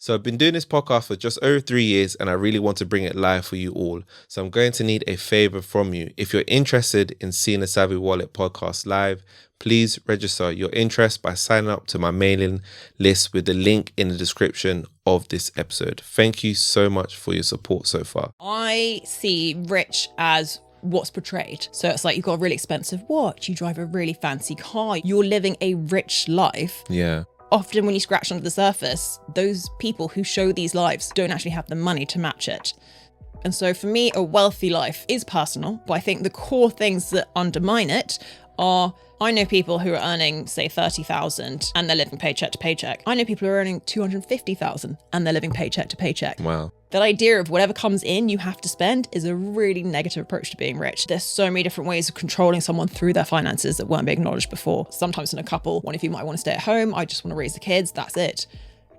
So I've been doing this podcast for just over 3 years and I really want to bring it live for you all. So I'm going to need a favor from you. If you're interested in seeing the Savvy Wallet podcast live, please register your interest by signing up to my mailing list with the link in the description of this episode. Thank you so much for your support so far. I see rich as what's portrayed. So it's like you've got a really expensive watch, you drive a really fancy car, you're living a rich life. Yeah. Often when you scratch under the surface, those people who show these lives don't actually have the money to match it. And so for me, a wealthy life is personal, but I think the core things that undermine it are, I know people who are earning, say, 30,000 and they're living paycheck to paycheck. I know people who are earning 250,000 and they're living paycheck to paycheck. Wow. That idea of whatever comes in, you have to spend is a really negative approach to being rich. There's so many different ways of controlling someone through their finances that weren't being acknowledged before. Sometimes in a couple, one of you might want to stay at home. I just want to raise the kids. That's it.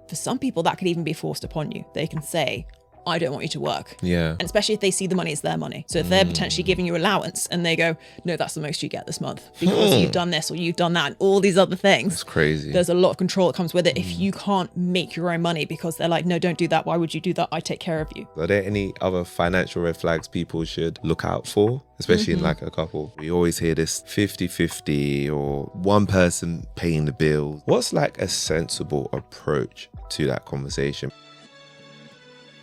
For some people, that could even be forced upon you. They can say, I don't want you to work. Yeah. And especially if they see the money as their money. So if they're potentially giving you allowance and they go, no, that's the most you get this month because you've done this or you've done that and all these other things. It's crazy. There's a lot of control that comes with it if you can't make your own money because they're like, no, don't do that. Why would you do that? I take care of you. Are there any other financial red flags people should look out for, especially in like a couple? We always hear this 50-50 or one person paying the bill. What's like a sensible approach to that conversation?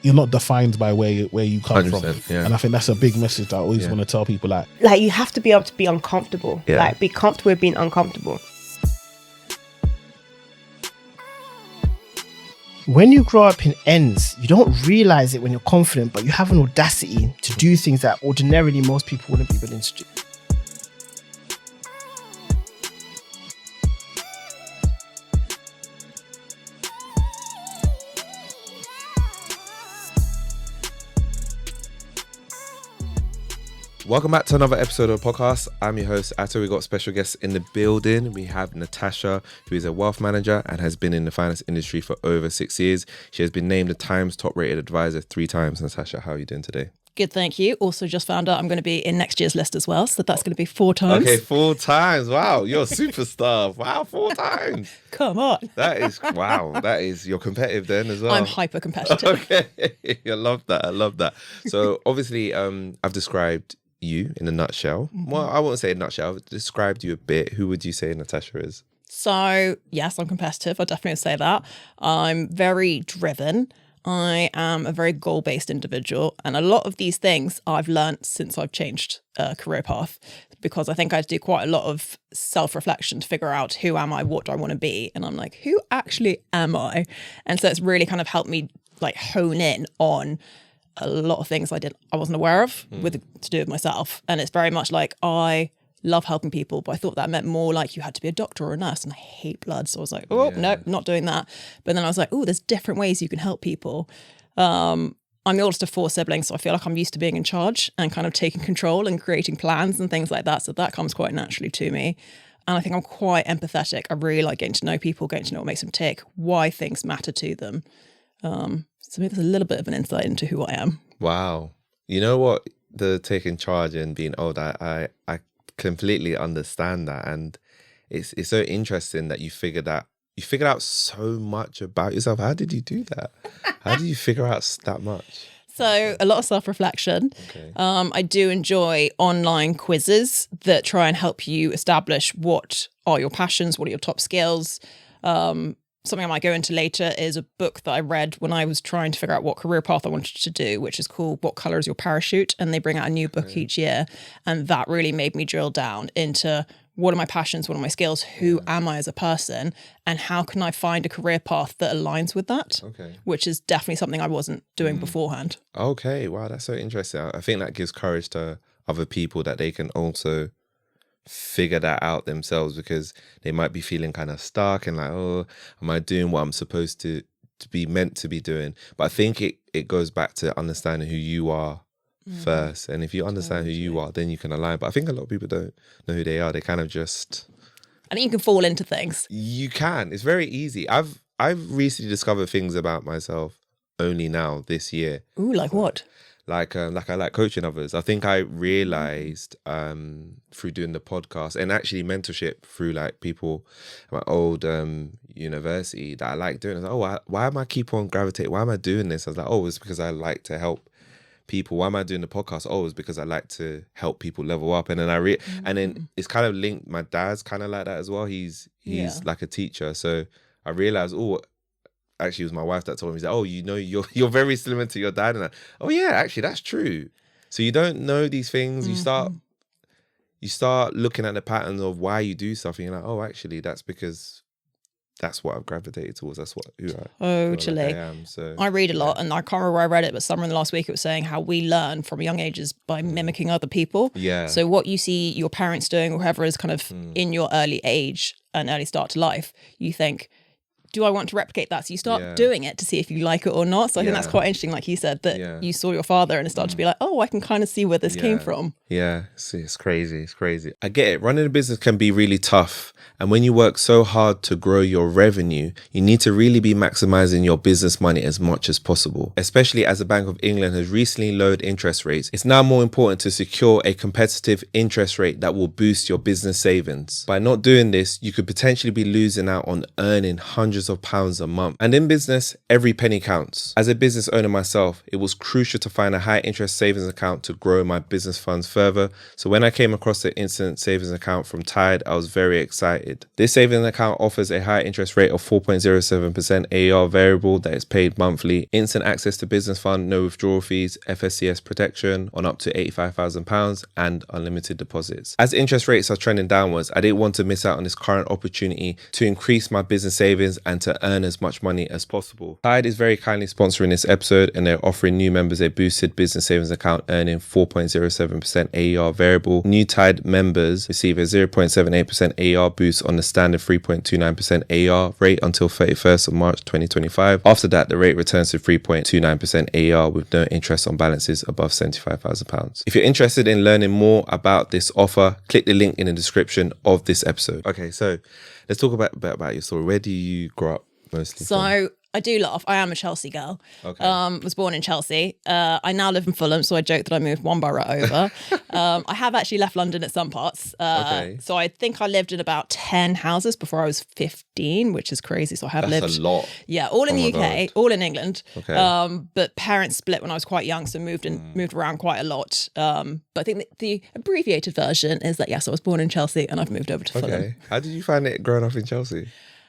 You're not defined by where you come from. Yeah. And I think that's a big message that I always want to tell people. Like you have to be able to be uncomfortable. Yeah. Like be comfortable with being uncomfortable. When you grow up in ends, you don't realize it when you're confident, but you have an audacity to do things that ordinarily most people wouldn't be willing to do. Welcome back to another episode of the podcast. I'm your host, Atto. We got special guests in the building. We have Natasha, who is a wealth manager and has been in the finance industry for over 6 years. She has been named the Times top rated advisor 3 times. Natasha, how are you doing today? Good, thank you. Also just found out I'm going to be in next year's list as well. So that's going to be 4 times. Okay, 4 times. Wow, you're a superstar. Wow, 4 times. Come on. That is, wow, that is, you're competitive then as well. I'm hyper competitive. Okay, I love that. So obviously, I've described you in a nutshell. Well, I won't say a nutshell. I've described you a bit. Who would you say Natasha is? So yes, I'm competitive. I definitely would say that. I'm very driven. I am a very goal-based individual. And a lot of these things I've learned since I've changed career path, because I think I do quite a lot of self-reflection to figure out who am I, what do I want to be? And I'm like, who actually am I? And so it's really kind of helped me like hone in on a lot of things I wasn't aware of to do with myself. And it's very much like, I love helping people, but I thought that meant more like you had to be a doctor or a nurse, and I hate blood. So I was like, no, not doing that. But then I was like, there's different ways you can help people. I'm the oldest of 4 siblings, so I feel like I'm used to being in charge and kind of taking control and creating plans and things like that. So that comes quite naturally to me. And I think I'm quite empathetic. I really like getting to know people, getting to know what makes them tick, why things matter to them. So maybe there's a little bit of an insight into who I am. Wow. You know what? The taking charge and being old, I completely understand that. And it's so interesting that you figured out so much about yourself. How did you do that? How did you figure out that much? So a lot of self-reflection. Okay. I do enjoy online quizzes that try and help you establish what are your passions, what are your top skills. Something I might go into later is a book that I read when I was trying to figure out what career path I wanted to do, which is called What Colour is Your Parachute? And they bring out a new book each year. And that really made me drill down into what are my passions, what are my skills, who am I as a person, and how can I find a career path that aligns with that, which is definitely something I wasn't doing beforehand. Okay, wow, that's so interesting. I think that gives courage to other people that they can also figure that out themselves, because they might be feeling kind of stuck and like, am I doing what I'm supposed to be meant to be doing? But I think it goes back to understanding who you are first. And if you understand who you are, then you can align. But I think a lot of people don't know who they are. They kind of just... I think you can fall into things. You can. It's very easy. I've recently discovered things about myself only now this year. Ooh, like what? like I like coaching others. I think I realized through doing the podcast and actually mentorship through like people at my old university that I like doing. I was like, why am I keep on gravitating? Why am I doing this? I was like, it's because I like to help people. Why am I doing the podcast? It's because I like to help people level up. And then and then it's kind of linked. My dad's kind of like that as well. He's like a teacher. So I realized, actually, it was my wife that told me, he's like, you're very similar to your dad. And actually, that's true. So you don't know these things. You start looking at the patterns of why you do stuff. And you're like, actually, that's because that's what I've gravitated towards. That's who I feel like I am. So I read a lot, and I can't remember where I read it, but somewhere in the last week it was saying how we learn from young ages by mimicking other people. Yeah. So what you see your parents doing, or whoever is kind of in your early age and early start to life, you think, do I want to replicate that? So you start doing it to see if you like it or not. So I think that's quite interesting, like you said, that you saw your father and it started to be like, I can kind of see where this came from. Yeah, it's crazy. It's crazy. I get it. Running a business can be really tough. And when you work so hard to grow your revenue, you need to really be maximizing your business money as much as possible. Especially as the Bank of England has recently lowered interest rates, it's now more important to secure a competitive interest rate that will boost your business savings. By not doing this, you could potentially be losing out on earning hundreds of pounds a month. And in business, every penny counts. As a business owner myself, it was crucial to find a high interest savings account to grow my business funds further. So when I came across the instant savings account from Tide, I was very excited. This savings account offers a high interest rate of 4.07% AER Variable that is paid monthly, instant access to business fund, no withdrawal fees, FSCS protection on up to £85,000 and unlimited deposits. As interest rates are trending downwards, I didn't want to miss out on this current opportunity to increase my business savings and to earn as much money as possible. Tide is very kindly sponsoring this episode, and they're offering new members a boosted business savings account earning 4.07% AER Variable. New Tide members receive a 0.78% AER boost on the standard 3.29% AER rate until 31st of March 2025. After that, the rate returns to 3.29% AER with no interest on balances above £75,000. If you're interested in learning more about this offer, click the link in the description of this episode. Okay, so let's talk about your story. Where do you grow up mostly from? So I do laugh. I am a Chelsea girl. Okay. Was born in Chelsea. I now live in Fulham, so I joke that I moved one borough over. I have actually left London at some parts. So I think I lived in about 10 houses before I was 15, which is crazy. So I have lived... That's a lot. Yeah, all in the UK, all in England. Okay. But parents split when I was quite young, so moved around quite a lot. But I think the abbreviated version is that, yes, I was born in Chelsea and I've moved over to Fulham. Okay. How did you find it growing up in Chelsea?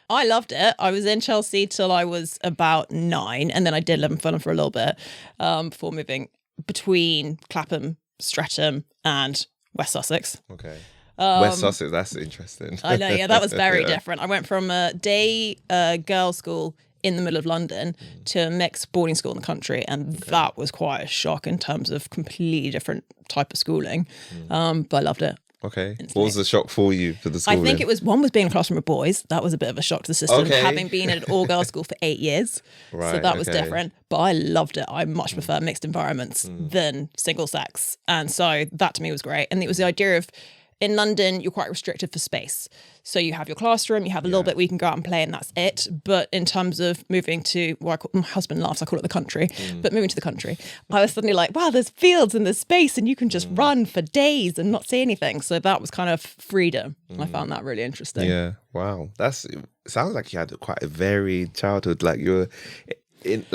I loved it. I was in Chelsea till I was about 9, and then I did live in Fulham for a little bit before moving between Clapham, Streatham, and West Sussex. Okay. West Sussex, that's interesting. I know, yeah, that was very different. I went from a day girls' school in the middle of London to a mixed boarding school in the country, and that was quite a shock in terms of completely different type of schooling. But I loved it. Okay. What was the shock for you for the schooling? I think it was being in a classroom with boys. That was a bit of a shock to the system, having been at an all-girls school for 8 years. Right, so that was different. But I loved it. I much prefer mixed environments than single sex. And so that to me was great. And it was the idea of, in London, you're quite restricted for space. So you have your classroom, you have a little bit where you can go out and play, and that's it. But in terms of moving to, my husband laughs, I call it the country, but moving to the country, I was suddenly like, wow, there's fields and there's space and you can just run for days and not see anything. So that was kind of freedom. I found that really interesting. Yeah. Wow. It sounds like you had quite a varied childhood. Like you were in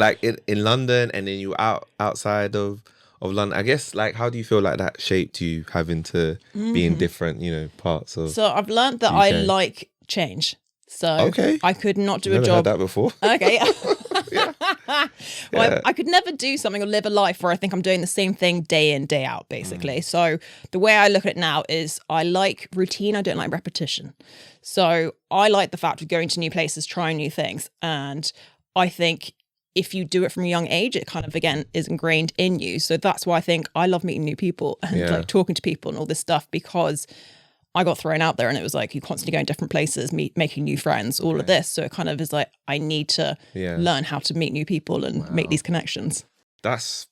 London, and then you were outside of London. I guess, like, how do you feel like that shaped you having to be in different, parts of... So I've learned that I like change. So I could not do a job... Never heard that before. Okay. Well, I could never do something or live a life where I think I'm doing the same thing day in, day out, basically. So the way I look at it now is I like routine. I don't like repetition. So I like the fact of going to new places, trying new things. And I think if you do it from a young age, it kind of, again, is ingrained in you. So that's why I think I love meeting new people and like talking to people and all this stuff, because I got thrown out there and it was like, you constantly going different places, making new friends, all of this. So it kind of is like, I need to learn how to meet new people and make these connections. That's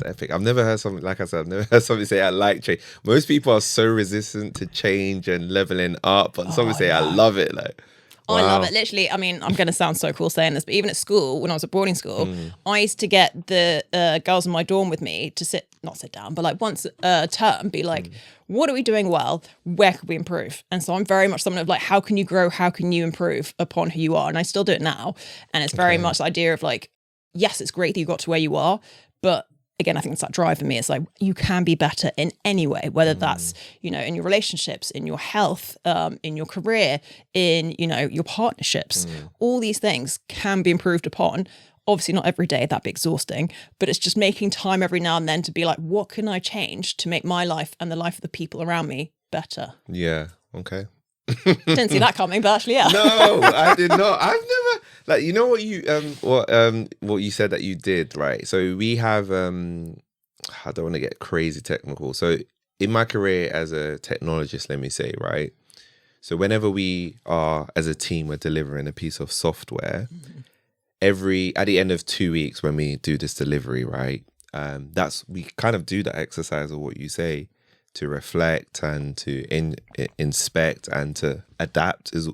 epic. I've never heard something, like I said, I've never heard somebody say I like change. Most people are so resistant to change and leveling up, but somebody say I love it. Like, I love Wow. it. Literally, I mean, I'm going to sound so cool saying this, but even at school, when I was at boarding school, I used to get the girls in my dorm with me to not sit down, but like once a term, be like, what are we doing well? Where could we improve? And so I'm very much someone of like, how can you grow? How can you improve upon who you are? And I still do it now. And it's very much the idea of like, yes, it's great that you got to where you are, but again, I think it's that drive for me. It's like you can be better in any way, whether that's, you know, in your relationships, in your health, in your career, in, you know, your partnerships. All these things can be improved upon. Obviously not every day, that'd be exhausting, but it's just making time every now and then to be like, what can I change to make my life and the life of the people around me better? Yeah. Okay. Didn't see that coming, but actually, yeah. No, I did not. I've never, like, you know what you what you said that you did, right? So we have I don't want to get crazy technical. So in my career as a technologist, let me say, right? So whenever we are as a team, we're delivering a piece of software, at the end of 2 weeks when we do this delivery, right? We kind of do that exercise of what you say, to reflect and to inspect and to adapt is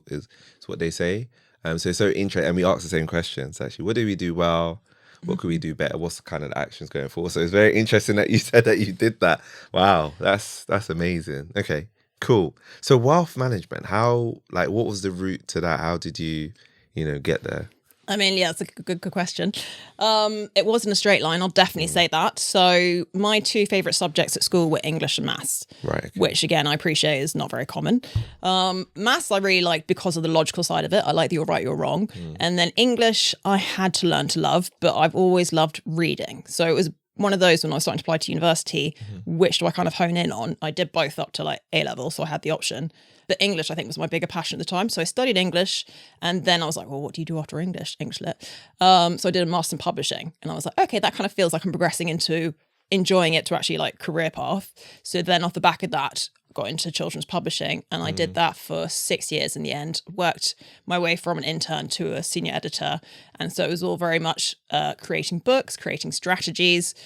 what they say. So it's so interesting. And we ask the same questions, actually. What did we do well? What could we do better? What's the kind of actions going forward? So it's very interesting that you said that you did that. Wow, that's amazing. Okay, cool. So wealth management, what was the route to that? How did you get there? I mean, yeah, it's a good question. It wasn't a straight line, I'll definitely say that. So my two favourite subjects at school were English and maths, right? Okay. Which, again, I appreciate is not very common. Maths I really liked because of the logical side of it. I like the you're right, you're wrong. And then English I had to learn to love, but I've always loved reading. So it was one of those when I was starting to apply to university, which do I kind of hone in on? I did both up to like A-level, so I had the option. But English, I think, was my bigger passion at the time. So I studied English, and then I was like, well, what do you do after English lit? So I did a master's in publishing, and I was like, okay, that kind of feels like I'm progressing into enjoying it to actually like career path. So then off the back of that, got into children's publishing, and I did that for 6 years in the end, worked my way from an intern to a senior editor. And so it was all very much creating books, creating strategies,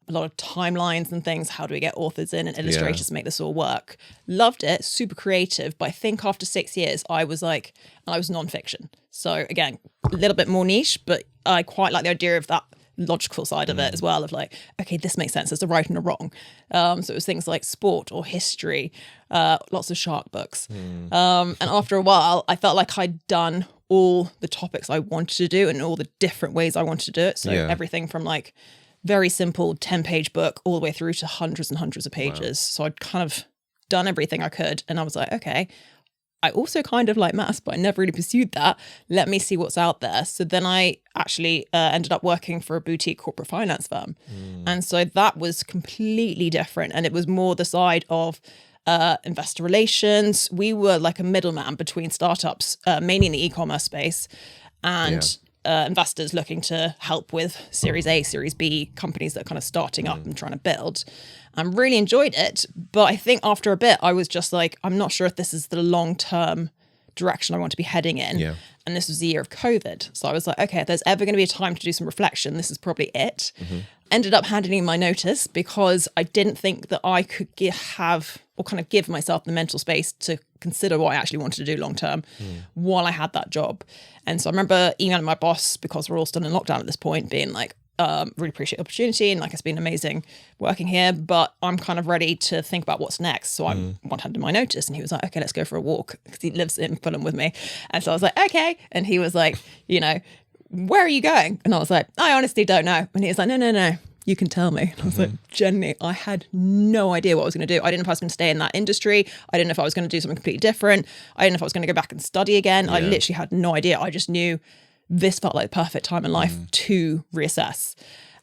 a lot of timelines and things. How do we get authors in and illustrators to make this all work? Loved it, super creative. But I think after 6 years, I was nonfiction. So again, a little bit more niche, but I quite like the idea of that logical side of it as well, of like, okay, this makes sense, there's a right and a wrong. So it was things like sport or history, lots of shark books. And after a while, I felt like I'd done all the topics I wanted to do and all the different ways I wanted to do it. So everything from like very simple 10-page book all the way through to hundreds and hundreds of pages. Wow. So I'd kind of done everything I could. And I was like, okay, I also kind of like maths, but I never really pursued that. Let me see what's out there. So then I actually ended up working for a boutique corporate finance firm. And so that was completely different. And it was more the side of investor relations. We were like a middleman between startups, mainly in the e-commerce space, and investors looking to help with Series A, Series B companies that are kind of starting up and trying to build. I really enjoyed it, but I think after a bit, I was just like, I'm not sure if this is the long-term direction I want to be heading in. Yeah. And this was the year of COVID. So I was like, okay, if there's ever going to be a time to do some reflection, this is probably it. Ended up handing in my notice because I didn't think that I could give myself the mental space to consider what I actually wanted to do long term while I had that job. And so I remember emailing my boss, because we're all still in lockdown at this point, being like, really appreciate the opportunity, and like it's been amazing working here, but I'm kind of ready to think about what's next. So I handed my notice, and he was like, okay, let's go for a walk, because he lives in Fulham with me. And so I was like, okay. And he was like, where are you going? And I was like, I honestly don't know. And he was like, no, you can tell me. And I was like, genuinely, I had no idea what I was going to do. I didn't know if I was going to stay in that industry. I didn't know if I was going to do something completely different. I didn't know if I was going to go back and study again. I literally had no idea. I just knew this felt like the perfect time in life to reassess.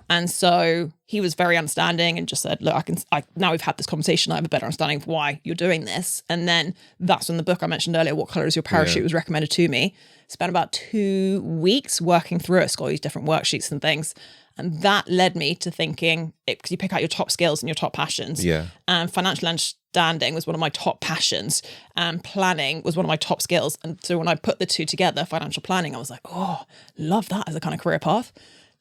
And so he was very understanding and just said, look, now we've had this conversation, I have a better understanding of why you're doing this. And then that's when the book I mentioned earlier, What Colour is Your Parachute, was recommended to me. Spent about 2 weeks working through it, got all these different worksheets and things. And that led me to thinking, because you pick out your top skills and your top passions. Yeah. And financial understanding was one of my top passions, and planning was one of my top skills. And so when I put the two together, financial planning, I was like, oh, love that as a kind of career path.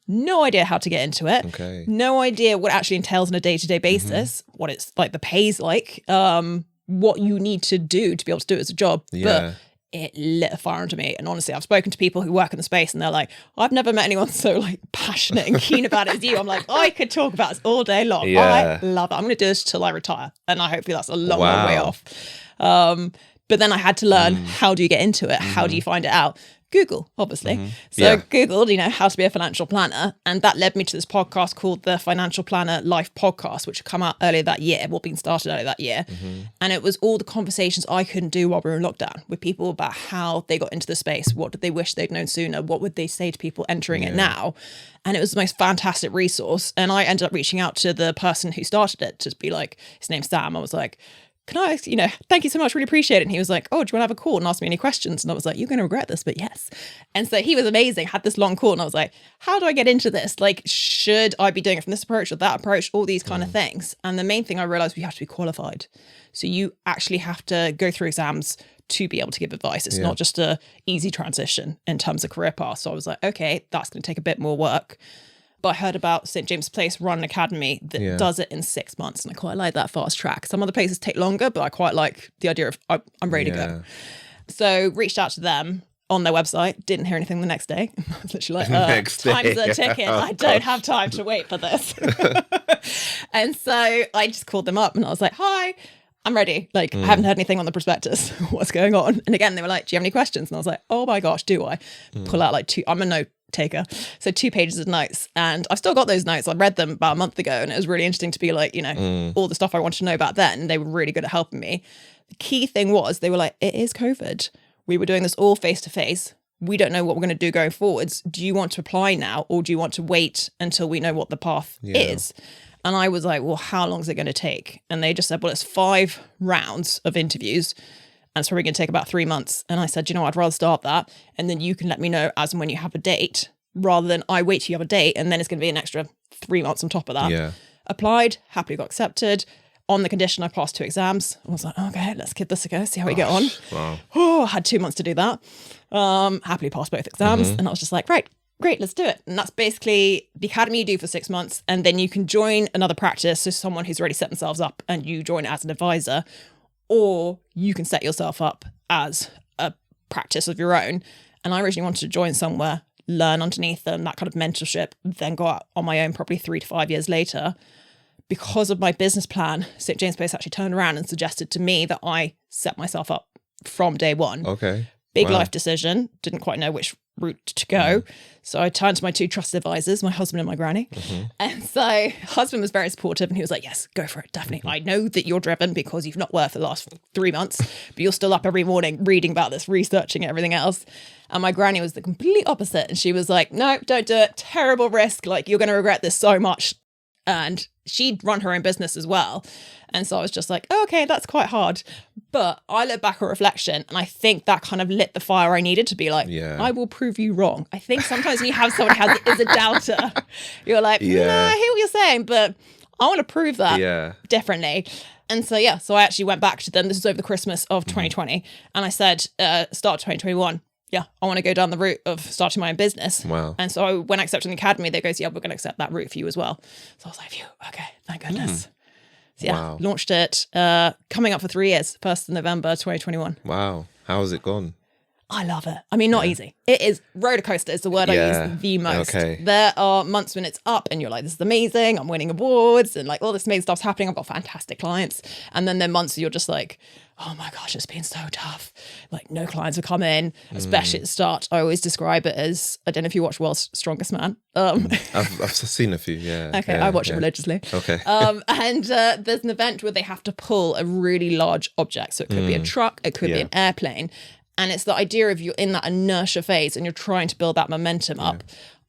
No idea how to get into it. Okay. No idea what it actually entails on a day-to-day basis, what it's like, the pay's like, what you need to do to be able to do it as a job. Yeah. But it lit a fire under me. And honestly, I've spoken to people who work in the space and they're like, I've never met anyone so like passionate and keen about it as you. I'm like, I could talk about this all day long. Yeah. I love it. I'm going to do this till I retire. And I hopefully that's a long, Wow. long way off. But then I had to learn, how do you get into it? How do you find it out? Google, obviously. So Googled, how to be a financial planner. And that led me to this podcast called the Financial Planner Life Podcast, which had come out earlier that year, been started earlier that year. And it was all the conversations I couldn't do while we were in lockdown with people about how they got into the space. What did they wish they'd known sooner? What would they say to people entering it now? And it was the most fantastic resource. And I ended up reaching out to the person who started it to be like, his name's Sam. I was like, can I, thank you so much, really appreciate it. And he was like, oh, do you want to have a call and ask me any questions? And I was like, you're going to regret this, but yes. And so he was amazing, had this long call. And I was like, how do I get into this? Like, should I be doing it from this approach or that approach? All these kind of things. And the main thing I realized, we have to be qualified. So you actually have to go through exams to be able to give advice. It's not just a easy transition in terms of career path. So I was like, okay, that's going to take a bit more work. But I heard about St. James Place run an academy that does it in 6 months. And I quite like that fast track. Some other places take longer, but I quite like the idea of I'm ready to go. So reached out to them on their website, didn't hear anything the next day. I was literally like, times are ticking. I don't have time to wait for this. And so I just called them up and I was like, hi, I'm ready. Like, I haven't heard anything on the prospectus. What's going on? And again, they were like, do you have any questions? And I was like, oh my gosh, do I? Pull out like I'm a note taker. So 2 pages of notes. And I've still got those notes. I read them about a month ago and it was really interesting to be like, all the stuff I wanted to know about then. They were really good at helping me. The key thing was they were like, it is COVID. We were doing this all face to face. We don't know what we're going to do going forwards. Do you want to apply now or do you want to wait until we know what the path is? And I was like, well, how long is it going to take? And they just said, well, it's 5 rounds of interviews. And it's probably going to take about 3 months. And I said, I'd rather start that. And then you can let me know as and when you have a date, rather than I wait till you have a date. And then it's going to be an extra 3 months on top of that. Yeah. Applied, happily got accepted. On the condition I passed 2 exams. I was like, okay, let's give this a go, see how we get on. Wow. Oh, I had 2 months to do that. Happily passed both exams. And I was just like, right, great, let's do it. And that's basically the academy you do for 6 months. And then you can join another practice. So someone who's already set themselves up and you join as an advisor. Or you can set yourself up as a practice of your own. And I originally wanted to join somewhere, learn underneath them, that kind of mentorship, then go out on my own probably 3 to 5 years later. Because of my business plan, St. James Place actually turned around and suggested to me that I set myself up from day one. Okay. Big life decision. Didn't quite know which route to go. So I turned to my 2 trusted advisors, my husband and my granny. And so husband was very supportive and he was like, yes, go for it. Definitely. I know that you're driven because you've not worked for the last 3 months, but you're still up every morning reading about this, researching everything else. And my granny was the complete opposite. And she was like, no, don't do it. Terrible risk. Like, you're going to regret this so much. And she'd run her own business as well. And so I was just like, oh, okay, that's quite hard. But I look back at reflection and I think that kind of lit the fire I needed to be like, I will prove you wrong. I think sometimes when you have someone who is a doubter, you're like, I hear what you're saying, but I want to prove that differently. And so, so I actually went back to them. This was over the Christmas of 2020. And I said, start 2021. I want to go down the route of starting my own business. Wow. And so when I accepted the academy, they goes, we're going to accept that route for you as well. So I was like, phew, okay, thank goodness. So launched it, coming up for 3 years, 1st of November, 2021. Wow. How has it gone? I love it. I mean, not easy. It is roller coaster is the word I use the most. Okay. There are months when it's up and you're like, this is amazing. I'm winning awards and like all this amazing stuff's happening. I've got fantastic clients. And then there are months you're just like, oh my gosh, it's been so tough. Like no clients have come in, especially at the start. I always describe it as, I don't know if you watch World's Strongest Man. I've seen a few, Okay, I watch it religiously. Okay. And there's an event where they have to pull a really large object. So it could be a truck, it could be an airplane. And it's the idea of you're in that inertia phase and you're trying to build that momentum up.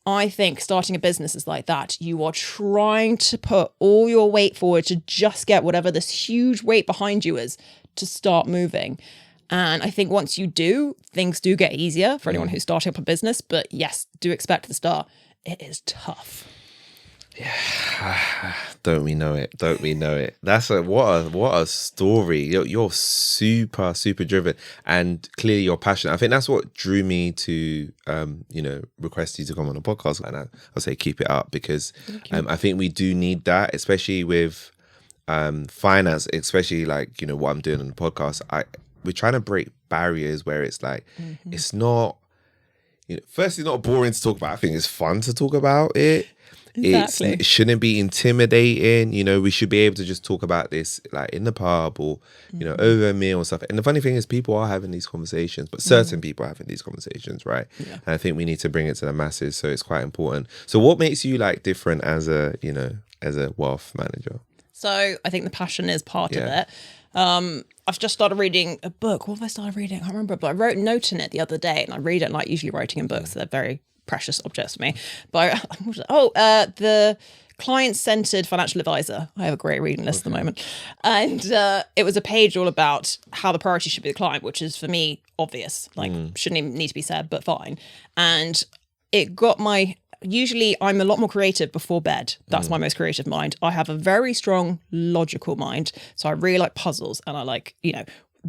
I think starting a business is like that. You are trying to put all your weight forward to just get whatever this huge weight behind you is to start moving. And I think once you do, things do get easier for anyone who's starting up a business. But yes, do expect at the start, it is tough. Yeah, don't we know it? Don't we know it? That's what a story. You're super driven, and clearly you're passionate. I think that's what drew me to request you to come on a podcast. And I'll say keep it up, because I think we do need that, especially with finance, especially like what I'm doing on the podcast. we're trying to break barriers where it's like, it's not, first, it's not boring to talk about. I think it's fun to talk about it. Exactly. It shouldn't be intimidating. We should be able to just talk about this like in the pub or, over a meal and stuff. And the funny thing is people are having these conversations, but certain people are having these conversations, right? Yeah. And I think we need to bring it to the masses. So it's quite important. So what makes you like different as a wealth manager? So I think the passion is part of it. I've just started reading a book. What have I started reading? I can't remember, but I wrote a note in it the other day, and I read it like usually writing in books. They're very precious objects for me. But the Client-Centered Financial Advisor. I have a great reading list at the moment. And it was a page all about how the priority should be the client, which is for me obvious. Like shouldn't even need to be said, but fine. And it got usually I'm a lot more creative before bed. That's my most creative mind. I have a very strong logical mind. So I really like puzzles, and I like,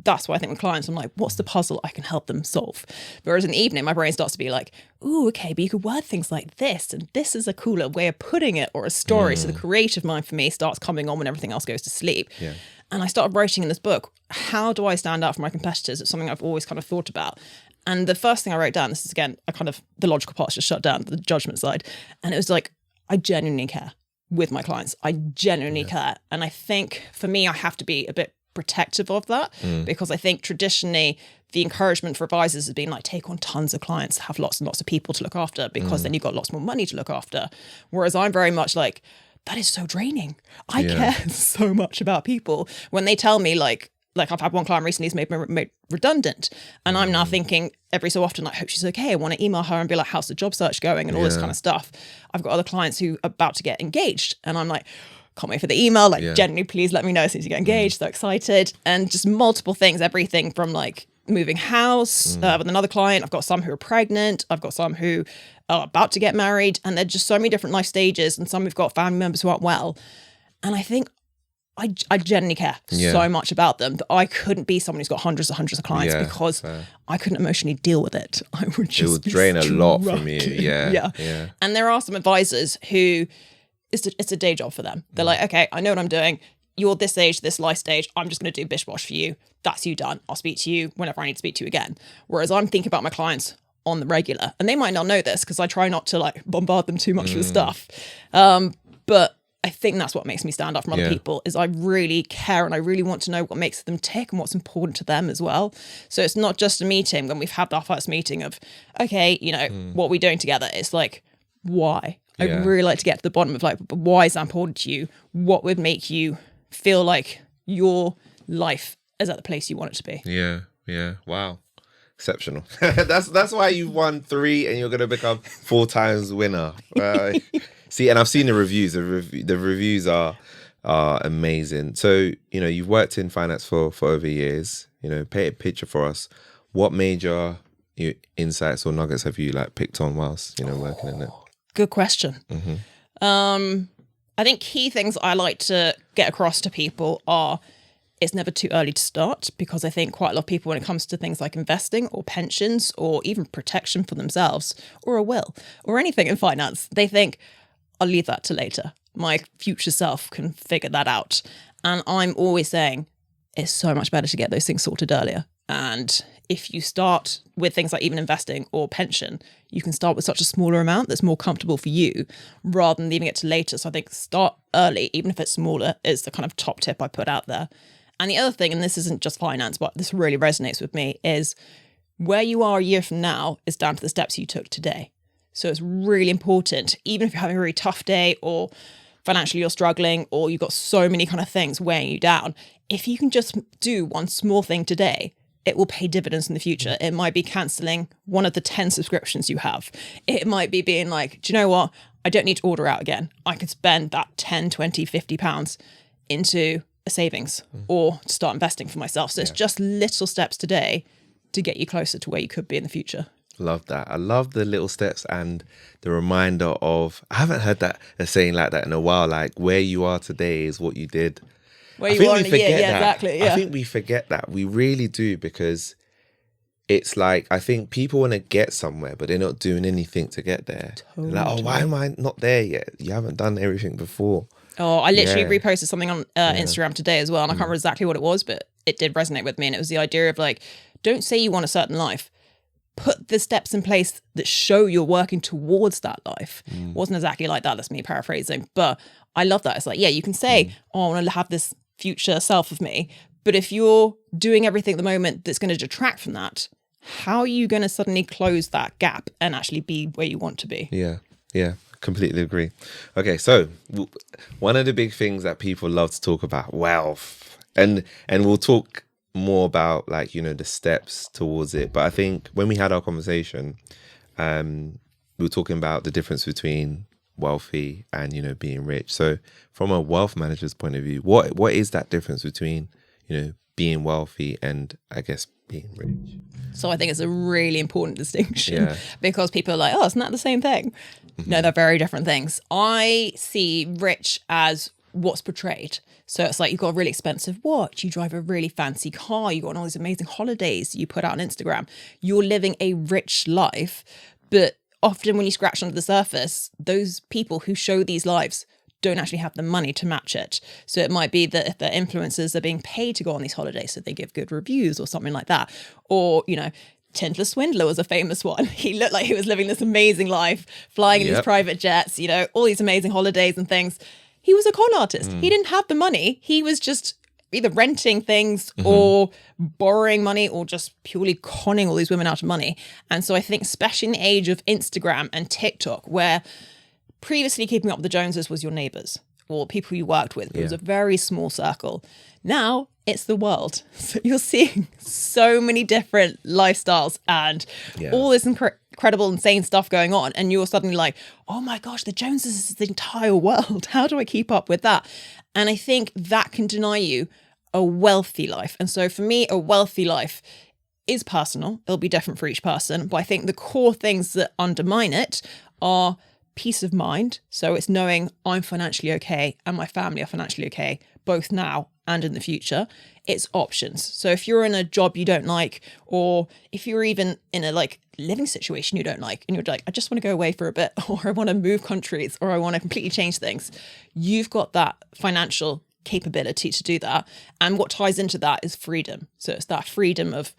that's why I think with clients, I'm like, what's the puzzle I can help them solve? Whereas in the evening, my brain starts to be like, ooh, okay, but you could word things like this, and this is a cooler way of putting it, or a story. So the creative mind for me starts coming on when everything else goes to sleep. Yeah. And I started writing in this book, how do I stand out from my competitors? It's something I've always kind of thought about. And the first thing I wrote down, this is again, the logical part's just shut down, the judgment side. And it was like, I genuinely care with my clients. I genuinely care. And I think for me, I have to be a bit protective of that, because I think traditionally the encouragement for advisors has been like, take on tons of clients, have lots and lots of people to look after, because then you've got lots more money to look after. Whereas I'm very much like, that is so draining. I care so much about people. When they tell me like I've had one client recently who's made redundant, and I'm now thinking every so often, like, I hope she's okay. I want to email her and be like, how's the job search going, and all this kind of stuff. I've got other clients who are about to get engaged, and I'm like, can't wait for the email. Like, genuinely, please let me know as soon as you get engaged. So excited. And just multiple things, everything from like moving house with another client. I've got some who are pregnant. I've got some who are about to get married. And there's just so many different life stages. And some who've got family members who aren't well. And I think I genuinely care so much about them that I couldn't be someone who's got hundreds and hundreds of clients, because I couldn't emotionally deal with it. I would just, it would drain a lot from you. Yeah. And there are some advisors who, it's a day job for them. They're like, okay, I know what I'm doing. You're this age, this life stage. I'm just going to do bish bosh for you. That's you done. I'll speak to you whenever I need to speak to you again. Whereas I'm thinking about my clients on the regular, and they might not know this because I try not to like bombard them too much with stuff. But I think that's what makes me stand out from other people, is I really care and I really want to know what makes them tick and what's important to them as well. So it's not just a meeting when we've had our first meeting of, okay, what are we doing together? It's like, why? I'd really like to get to the bottom of like, why is that important to you? What would make you feel like your life is at the place you want it to be? Yeah. Wow. Exceptional. That's why you've won 3 and you're going to become 4 times winner. See, and I've seen the reviews. The reviews are amazing. So, you've worked in finance for over years. Paint a picture for us. What major insights or nuggets have you like picked on whilst, working in it? Good question. I think key things I like to get across to people are, it's never too early to start, because I think quite a lot of people, when it comes to things like investing or pensions or even protection for themselves or a will or anything in finance, they think, I'll leave that to later. My future self can figure that out. And I'm always saying, it's so much better to get those things sorted earlier. And if you start with things like even investing or pension, you can start with such a smaller amount that's more comfortable for you rather than leaving it to later. So I think start early, even if it's smaller, is the kind of top tip I put out there. And the other thing, and this isn't just finance, but this really resonates with me, is where you are a year from now is down to the steps you took today. So it's really important, even if you're having a really tough day or financially you're struggling or you've got so many kind of things weighing you down, if you can just do one small thing today, it will pay dividends in the future. It might be cancelling one of the 10 subscriptions you have. It might be being like, do you know what? I don't need to order out again. I could spend that 10, 20, 50 pounds into a savings or to start investing for myself. So it's just little steps today to get you closer to where you could be in the future. Love that. I love the little steps and the reminder of, I haven't heard that a saying like that in a while, like where you are today is what you did. Where you are in a year, exactly. Yeah. I think we forget that. We really do, because it's like, I think people want to get somewhere, but they're not doing anything to get there. Totally. Like, oh, why am I not there yet? You haven't done everything before. Oh, I literally reposted something on Instagram today as well, and I can't remember exactly what it was, but it did resonate with me. And it was the idea of like, don't say you want a certain life. Put the steps in place that show you're working towards that life. Wasn't exactly like that. That's me paraphrasing. But I love that. It's like, yeah, you can say, oh, I want to have this future self of me. But if you're doing everything at the moment that's going to detract from that, how are you going to suddenly close that gap and actually be where you want to be? Yeah, completely agree. Okay, so one of the big things that people love to talk about, wealth, and we'll talk more about like, you know, the steps towards it. But I think when we had our conversation, we were talking about the difference between wealthy and, you know, being rich. So from a wealth manager's point of view, what is that difference between, you know, being wealthy and, I guess, being rich? So I think it's a really important distinction because people are like, oh, isn't that the same thing? No, they're very different things. I see rich as what's portrayed. So it's like you've got a really expensive watch, you drive a really fancy car, you go on all these amazing holidays you put out on Instagram. You're living a rich life. But often when you scratch under the surface, those people who show these lives don't actually have the money to match it. So it might be that if their influencers are being paid to go on these holidays, so they give good reviews or something like that. Or, you know, Tinder Swindler was a famous one. He looked like he was living this amazing life, flying in these private jets, you know, all these amazing holidays and things. He was a con artist. He didn't have the money. He was just either renting things or borrowing money or just purely conning all these women out of money. And so I think especially in the age of Instagram and TikTok, where previously keeping up with the Joneses was your neighbors or people you worked with. It was a very small circle. Now it's the world. So you're seeing so many different lifestyles and all this incredible, insane stuff going on. And you're suddenly like, oh my gosh, the Joneses is the entire world. How do I keep up with that? And I think that can deny you a wealthy life. And so for me, a wealthy life is personal. It'll be different for each person. But I think the core things that undermine it are peace of mind. So it's knowing I'm financially okay and my family are financially okay, both now and in the future. It's options. So if you're in a job you don't like, or if you're even in a like living situation you don't like, and you're like, I just want to go away for a bit, or I want to move countries, or I want to completely change things, you've got that financial capability to do that. And what ties into that is freedom. So it's that freedom of,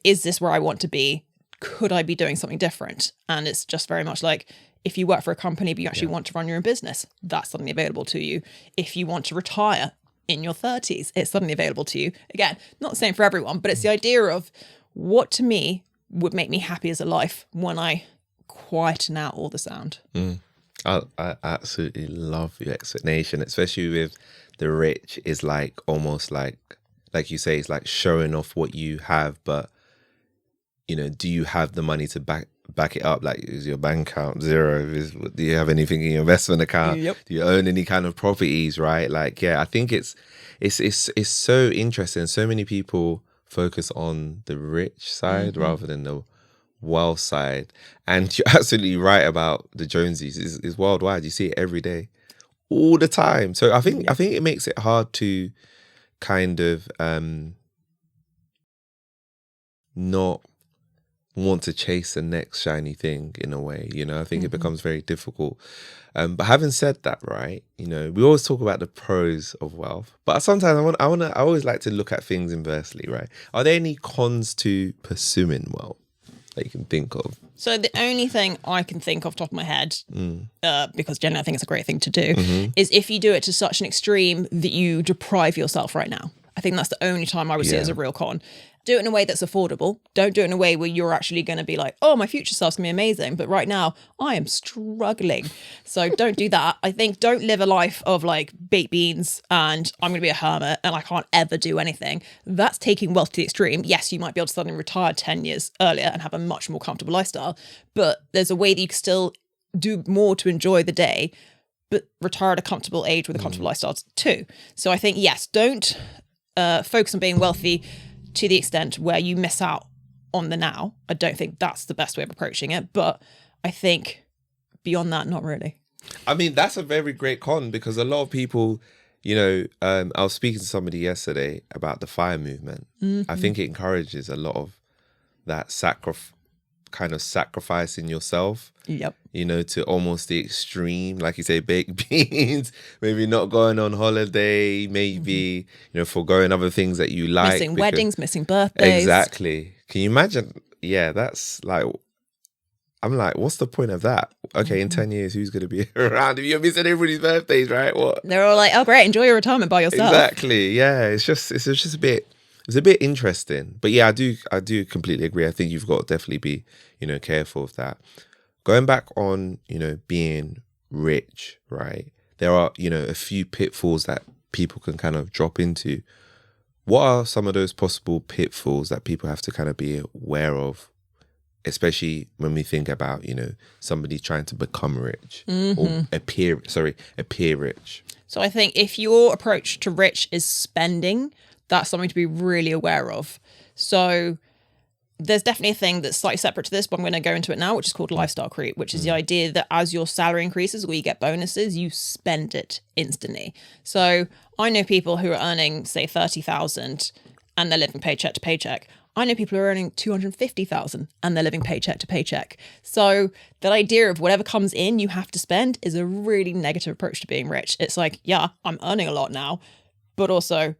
is this where I want to be? Could I be doing something different? And it's just very much like, if you work for a company but you actually want to run your own business, that's suddenly available to you. If you want to retire in your 30s, it's suddenly available to you. Again, not the same for everyone, but it's the idea of what to me would make me happy as a life when I quieten out all the sound. I absolutely love your explanation, especially with the rich is like almost like you say, it's like showing off what you have, but you know, do you have the money to back it up? Like, is your bank account zero? Do you have anything in your investment account? Do you own any kind of properties? Right? Like, yeah, I think it's so interesting. So many people focus on the rich side rather than the wealth side. And you're absolutely right about the Joneses. It's worldwide. You see it every day, all the time. So I think it makes it hard to kind of not want to chase the next shiny thing in a way, you know. I think it becomes very difficult. But having said that, right, you know, we always talk about the pros of wealth, but sometimes I always like to look at things inversely, right? Are there any cons to pursuing wealth that you can think of? So the only thing I can think of top of my head, because generally I think it's a great thing to do, is if you do it to such an extreme that you deprive yourself right now. I think that's the only time I would see it as a real con. Do it in a way that's affordable. Don't do it in a way where you're actually going to be like, oh, my future self's going to be amazing. But right now, I am struggling. So don't do that. I think don't live a life of like baked beans and I'm going to be a hermit and I can't ever do anything. That's taking wealth to the extreme. Yes, you might be able to suddenly retire 10 years earlier and have a much more comfortable lifestyle. But there's a way that you can still do more to enjoy the day, but retire at a comfortable age with a comfortable lifestyle too. So I think, yes, don't focus on being wealthy to the extent where you miss out on the now. I don't think that's the best way of approaching it, but I think beyond that, not really. I mean, that's a very great con because a lot of people, you know, I was speaking to somebody yesterday about the FIRE movement. I think it encourages a lot of that kind of sacrificing yourself, Yep. you know, to almost the extreme, like you say, baked beans, maybe not going on holiday, maybe, you know, foregoing other things that you like. Missing weddings, missing birthdays. Exactly. Can you imagine? Yeah, that's like, I'm like, what's the point of that? Okay, in 10 years, who's going to be around if you're missing everybody's birthdays, right? What? They're all like, oh, great, enjoy your retirement by yourself. Exactly. Yeah, it's just a bit, it's a bit interesting. But yeah, I do completely agree. I think you've got to definitely be, you know, careful of that. Going back on, you know, being rich, right? There are, you know, a few pitfalls that people can kind of drop into. What are some of those possible pitfalls that people have to kind of be aware of, especially when we think about, you know, somebody trying to become rich or appear rich? So I think if your approach to rich is spending, that's something to be really aware of. So there's definitely a thing that's slightly separate to this, but I'm going to go into it now, which is called lifestyle creep, which is the idea that as your salary increases or you get bonuses, you spend it instantly. So I know people who are earning, say, 30,000 and they're living paycheck to paycheck. I know people who are earning 250,000 and they're living paycheck to paycheck. So that idea of whatever comes in, you have to spend is a really negative approach to being rich. It's like, yeah, I'm earning a lot now, but also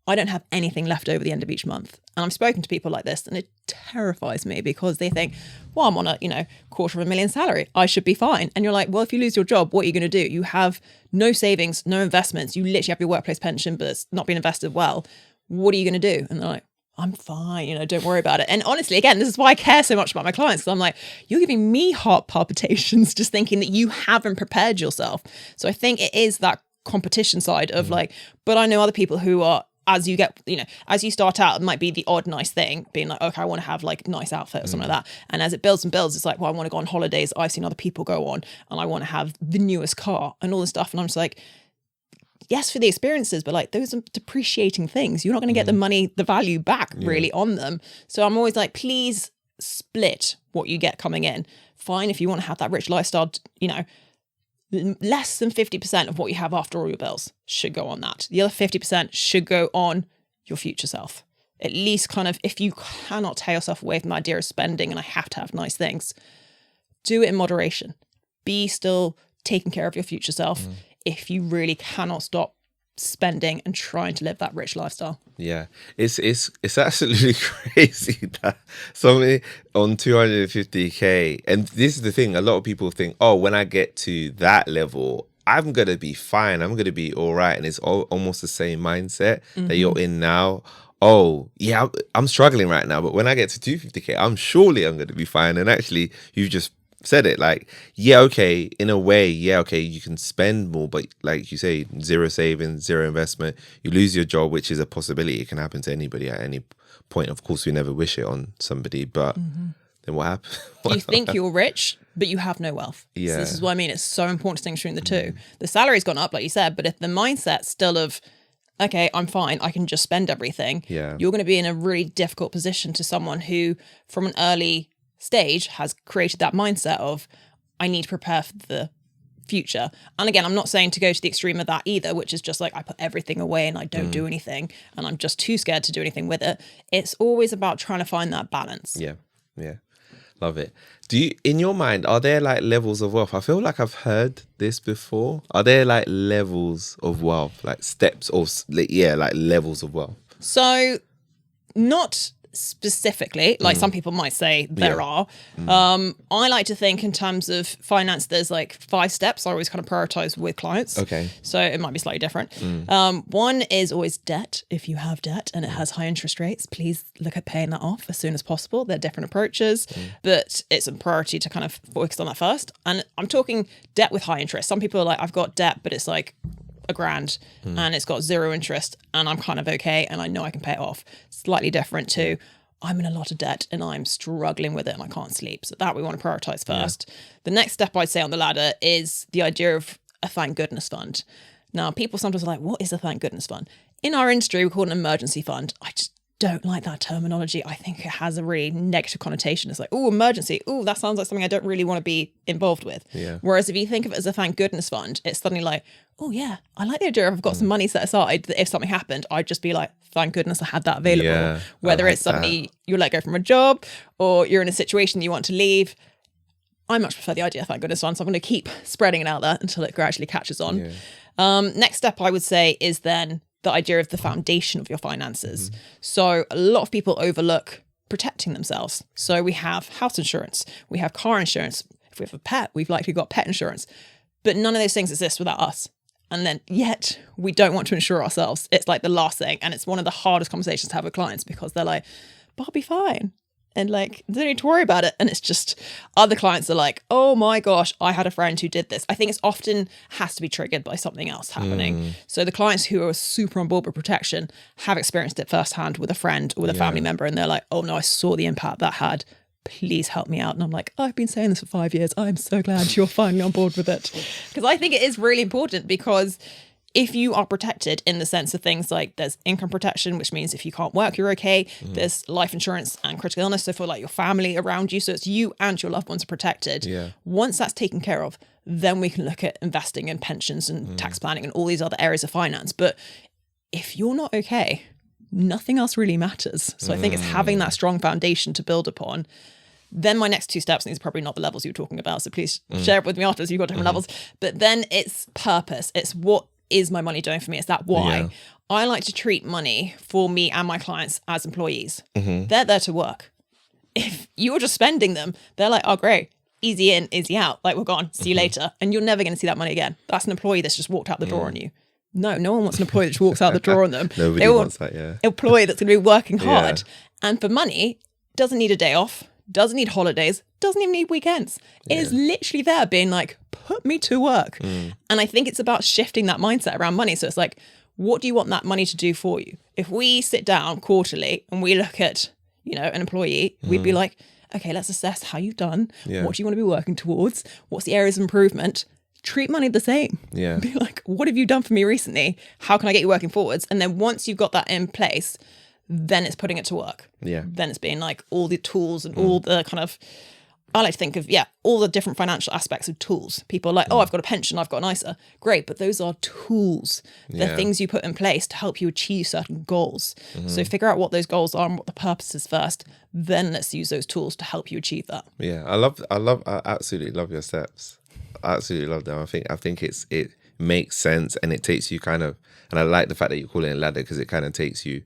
I don't have anything left over the end of each month. And I've spoken to people like this and it terrifies me because they think, well, I'm on a, you know, $250,000 salary. I should be fine. And you're like, well, if you lose your job, what are you going to do? You have no savings, no investments. You literally have your workplace pension, but it's not being invested well. What are you going to do? And they're like, I'm fine, you know, don't worry about it. And honestly, again, this is why I care so much about my clients, because I'm like, you're giving me heart palpitations just thinking that you haven't prepared yourself. So I think it is that competition side of like, but I know other people who are, as you get, you know, as you start out, it might be the odd nice thing, being like, okay, I want to have like a nice outfit or something like that. And as it builds and builds, it's like, well, I want to go on holidays I've seen other people go on, and I want to have the newest car and all this stuff. And I'm just like, yes, for the experiences, but like those are depreciating things. You're not going to get the money, the value back really on them. So I'm always like, please split what you get coming in. Fine, if you want to have that rich lifestyle, you know, less than 50% of what you have after all your bills should go on that. The other 50% should go on your future self. At least kind of, if you cannot tear yourself away from the idea of spending and I have to have nice things, do it in moderation. Be still taking care of your future self if you really cannot stop spending and trying to live that rich lifestyle. Yeah, it's absolutely crazy that somebody on 250k, and this is the thing, a lot of people think, oh, when I get to that level, I'm gonna be fine, I'm gonna be all right, and it's almost the same mindset that you're in now. Oh yeah, I'm struggling right now, but when I get to 250k, I'm gonna be fine. And actually, you just said it, like, yeah, okay, in a way, yeah, okay, you can spend more, but like you say, zero savings, zero investment, you lose your job, which is a possibility. It can happen to anybody at any point. Of course, we never wish it on somebody, but then what happens? You think you're rich, but you have no wealth. Yeah. So this is what I mean. It's so important to distinguish between the two. The salary's gone up, like you said, but if the mindset's still of, okay, I'm fine, I can just spend everything, you're going to be in a really difficult position to someone who, from an early stage, has created that mindset of, I need to prepare for the future. And again, I'm not saying to go to the extreme of that either, which is just like I put everything away and I don't do anything and I'm just too scared to do anything with it. It's always about trying to find that balance. Yeah. Love it. Do you, in your mind, are there like levels of wealth? I feel like I've heard this before. Are there like levels of wealth, like steps of, like levels of wealth? So not specifically, like some people might say there are. I like to think in terms of finance, there's like 5 steps I always kind of prioritize with clients. Okay. So it might be slightly different. One is always debt. If you have debt and it has high interest rates, please look at paying that off as soon as possible. They're different approaches, but it's a priority to kind of focus on that first. And I'm talking debt with high interest. Some people are like, I've got debt, but it's like $1,000 and it's got 0 interest and I'm kind of okay and I know I can pay it off. Slightly different to, I'm in a lot of debt and I'm struggling with it and I can't sleep. So that we want to prioritize first. The next step I'd say on the ladder is the idea of a thank goodness fund. Now, people sometimes are like, what is a thank goodness fund? In our industry, we call it an emergency fund. don't like that terminology. I think it has a really negative connotation. It's like, oh, emergency. Oh, that sounds like something I don't really want to be involved with. Yeah. Whereas if you think of it as a thank goodness fund, it's suddenly like, oh yeah, I like the idea of I've got some money set aside that if something happened, I'd just be like, thank goodness I had that available. Yeah, Whether like it's suddenly you let go from a job or you're in a situation you want to leave. I much prefer the idea of thank goodness fund. So I'm going to keep spreading it out there until it gradually catches on. Yeah. Next step I would say is then the idea of the foundation of your finances. So a lot of people overlook protecting themselves. So we have house insurance, we have car insurance. If we have a pet, we've likely got pet insurance, but none of those things exist without us. And then yet we don't want to insure ourselves. It's like the last thing. And it's one of the hardest conversations to have with clients because they're like, but I'll be fine. And like, don't need to worry about it. And it's just other clients are like, oh my gosh, I had a friend who did this. I think it's often has to be triggered by something else happening. So the clients who are super on board with protection have experienced it firsthand with a friend or with a family member. And they're like, oh no, I saw the impact that had. Please help me out. And I'm like, I've been saying this for 5 years. I'm so glad you're finally on board with it. Because I think it is really important because if you are protected in the sense of things like there's income protection, which means if you can't work, you're okay. There's life insurance and critical illness. So for like your family around you, so it's you and your loved ones are protected. Yeah. Once that's taken care of, then we can look at investing in pensions and tax planning and all these other areas of finance. But if you're not okay, nothing else really matters. So I think it's having that strong foundation to build upon. Then my next two steps, and these are probably not the levels you were talking about, so please share it with me afterwards. You've got different levels. But then it's purpose. It's what is my money doing for me? It's that why. Yeah. I like to treat money for me and my clients as employees. They're there to work. If you're just spending them, they're like, oh, great. Easy in, easy out. Like, we're gone. See you later. And you're never going to see that money again. That's an employee that's just walked out the door on you. No one wants an employee that just walks out the door on them. Nobody They wants that, yeah. employee that's going to be working hard. And for money, doesn't need a day off, doesn't need holidays, doesn't even need weekends. It is literally there being like, put me to work. And I think it's about shifting that mindset around money. So it's like, what do you want that money to do for you? If we sit down quarterly and we look at, an employee, we'd be like, okay, let's assess how you've done. Yeah. What do you want to be working towards? What's the areas of improvement? Treat money the same. Yeah. Be like, what have you done for me recently? How can I get you working forwards? And then once you've got that in place, then it's putting it to work. Yeah. Then it's being like all the tools and all the kind of, I like to think of, all the different financial aspects of tools. People are like, oh, I've got a pension, I've got an ISA. Great, but those are tools. They're things you put in place to help you achieve certain goals. So figure out what those goals are and what the purpose is first. Then let's use those tools to help you achieve that. Yeah. I absolutely love your steps. I absolutely love them. I think it makes sense and it takes you and I like the fact that you call it a ladder because it kind of takes you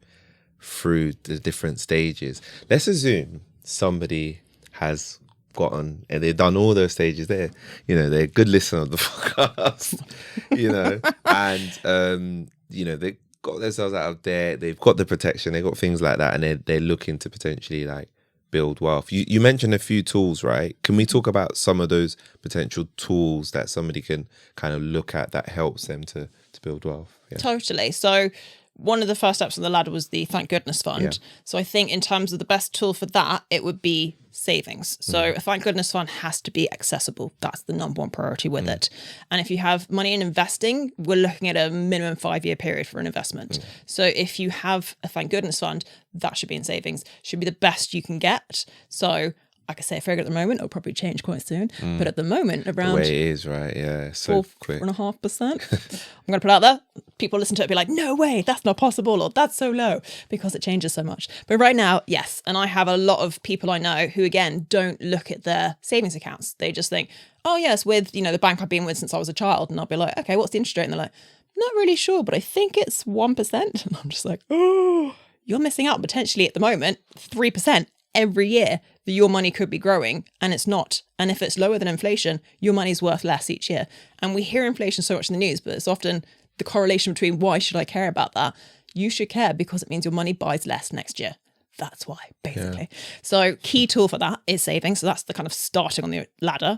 through the different stages. Let's assume somebody has gotten and they've done all those stages. They're a good listener of the podcast, and they've got themselves out of debt, they've got the protection, they've got things like that, and they're looking to potentially like build wealth. You mentioned a few tools, right? Can we talk about some of those potential tools that somebody can kind of look at that helps them to build wealth? Yeah. Totally. So one of the first steps on the ladder was the thank goodness fund. Yeah. So I think in terms of the best tool for that, it would be savings. So a thank goodness fund has to be accessible. That's the number one priority with it. And if you have money in investing, we're looking at a minimum 5-year period for an investment. So if you have a thank goodness fund, that should be in savings, should be the best you can get. So like I say, a figure at the moment, it'll probably change quite soon. But at the moment, around the way it is, right? Yeah, so quick. 4.5%. I'm going to put it out there. People listen to it and be like, no way, that's not possible, or that's so low, because it changes so much. But right now, yes. And I have a lot of people I know who, again, don't look at their savings accounts. They just think, oh, yes, with, the bank I've been with since I was a child. And I'll be like, okay, what's the interest rate? And they're like, not really sure, but I think it's 1%. And I'm just like, oh, you're missing out potentially at the moment, 3% every year that your money could be growing, and it's not. And if it's lower than inflation, your money's worth less each year. And we hear inflation so much in the news, but it's often the correlation between why should I care about that? You should care because it means your money buys less next year. That's why, basically. Yeah. So key tool for that is savings. So that's the kind of starting on the ladder.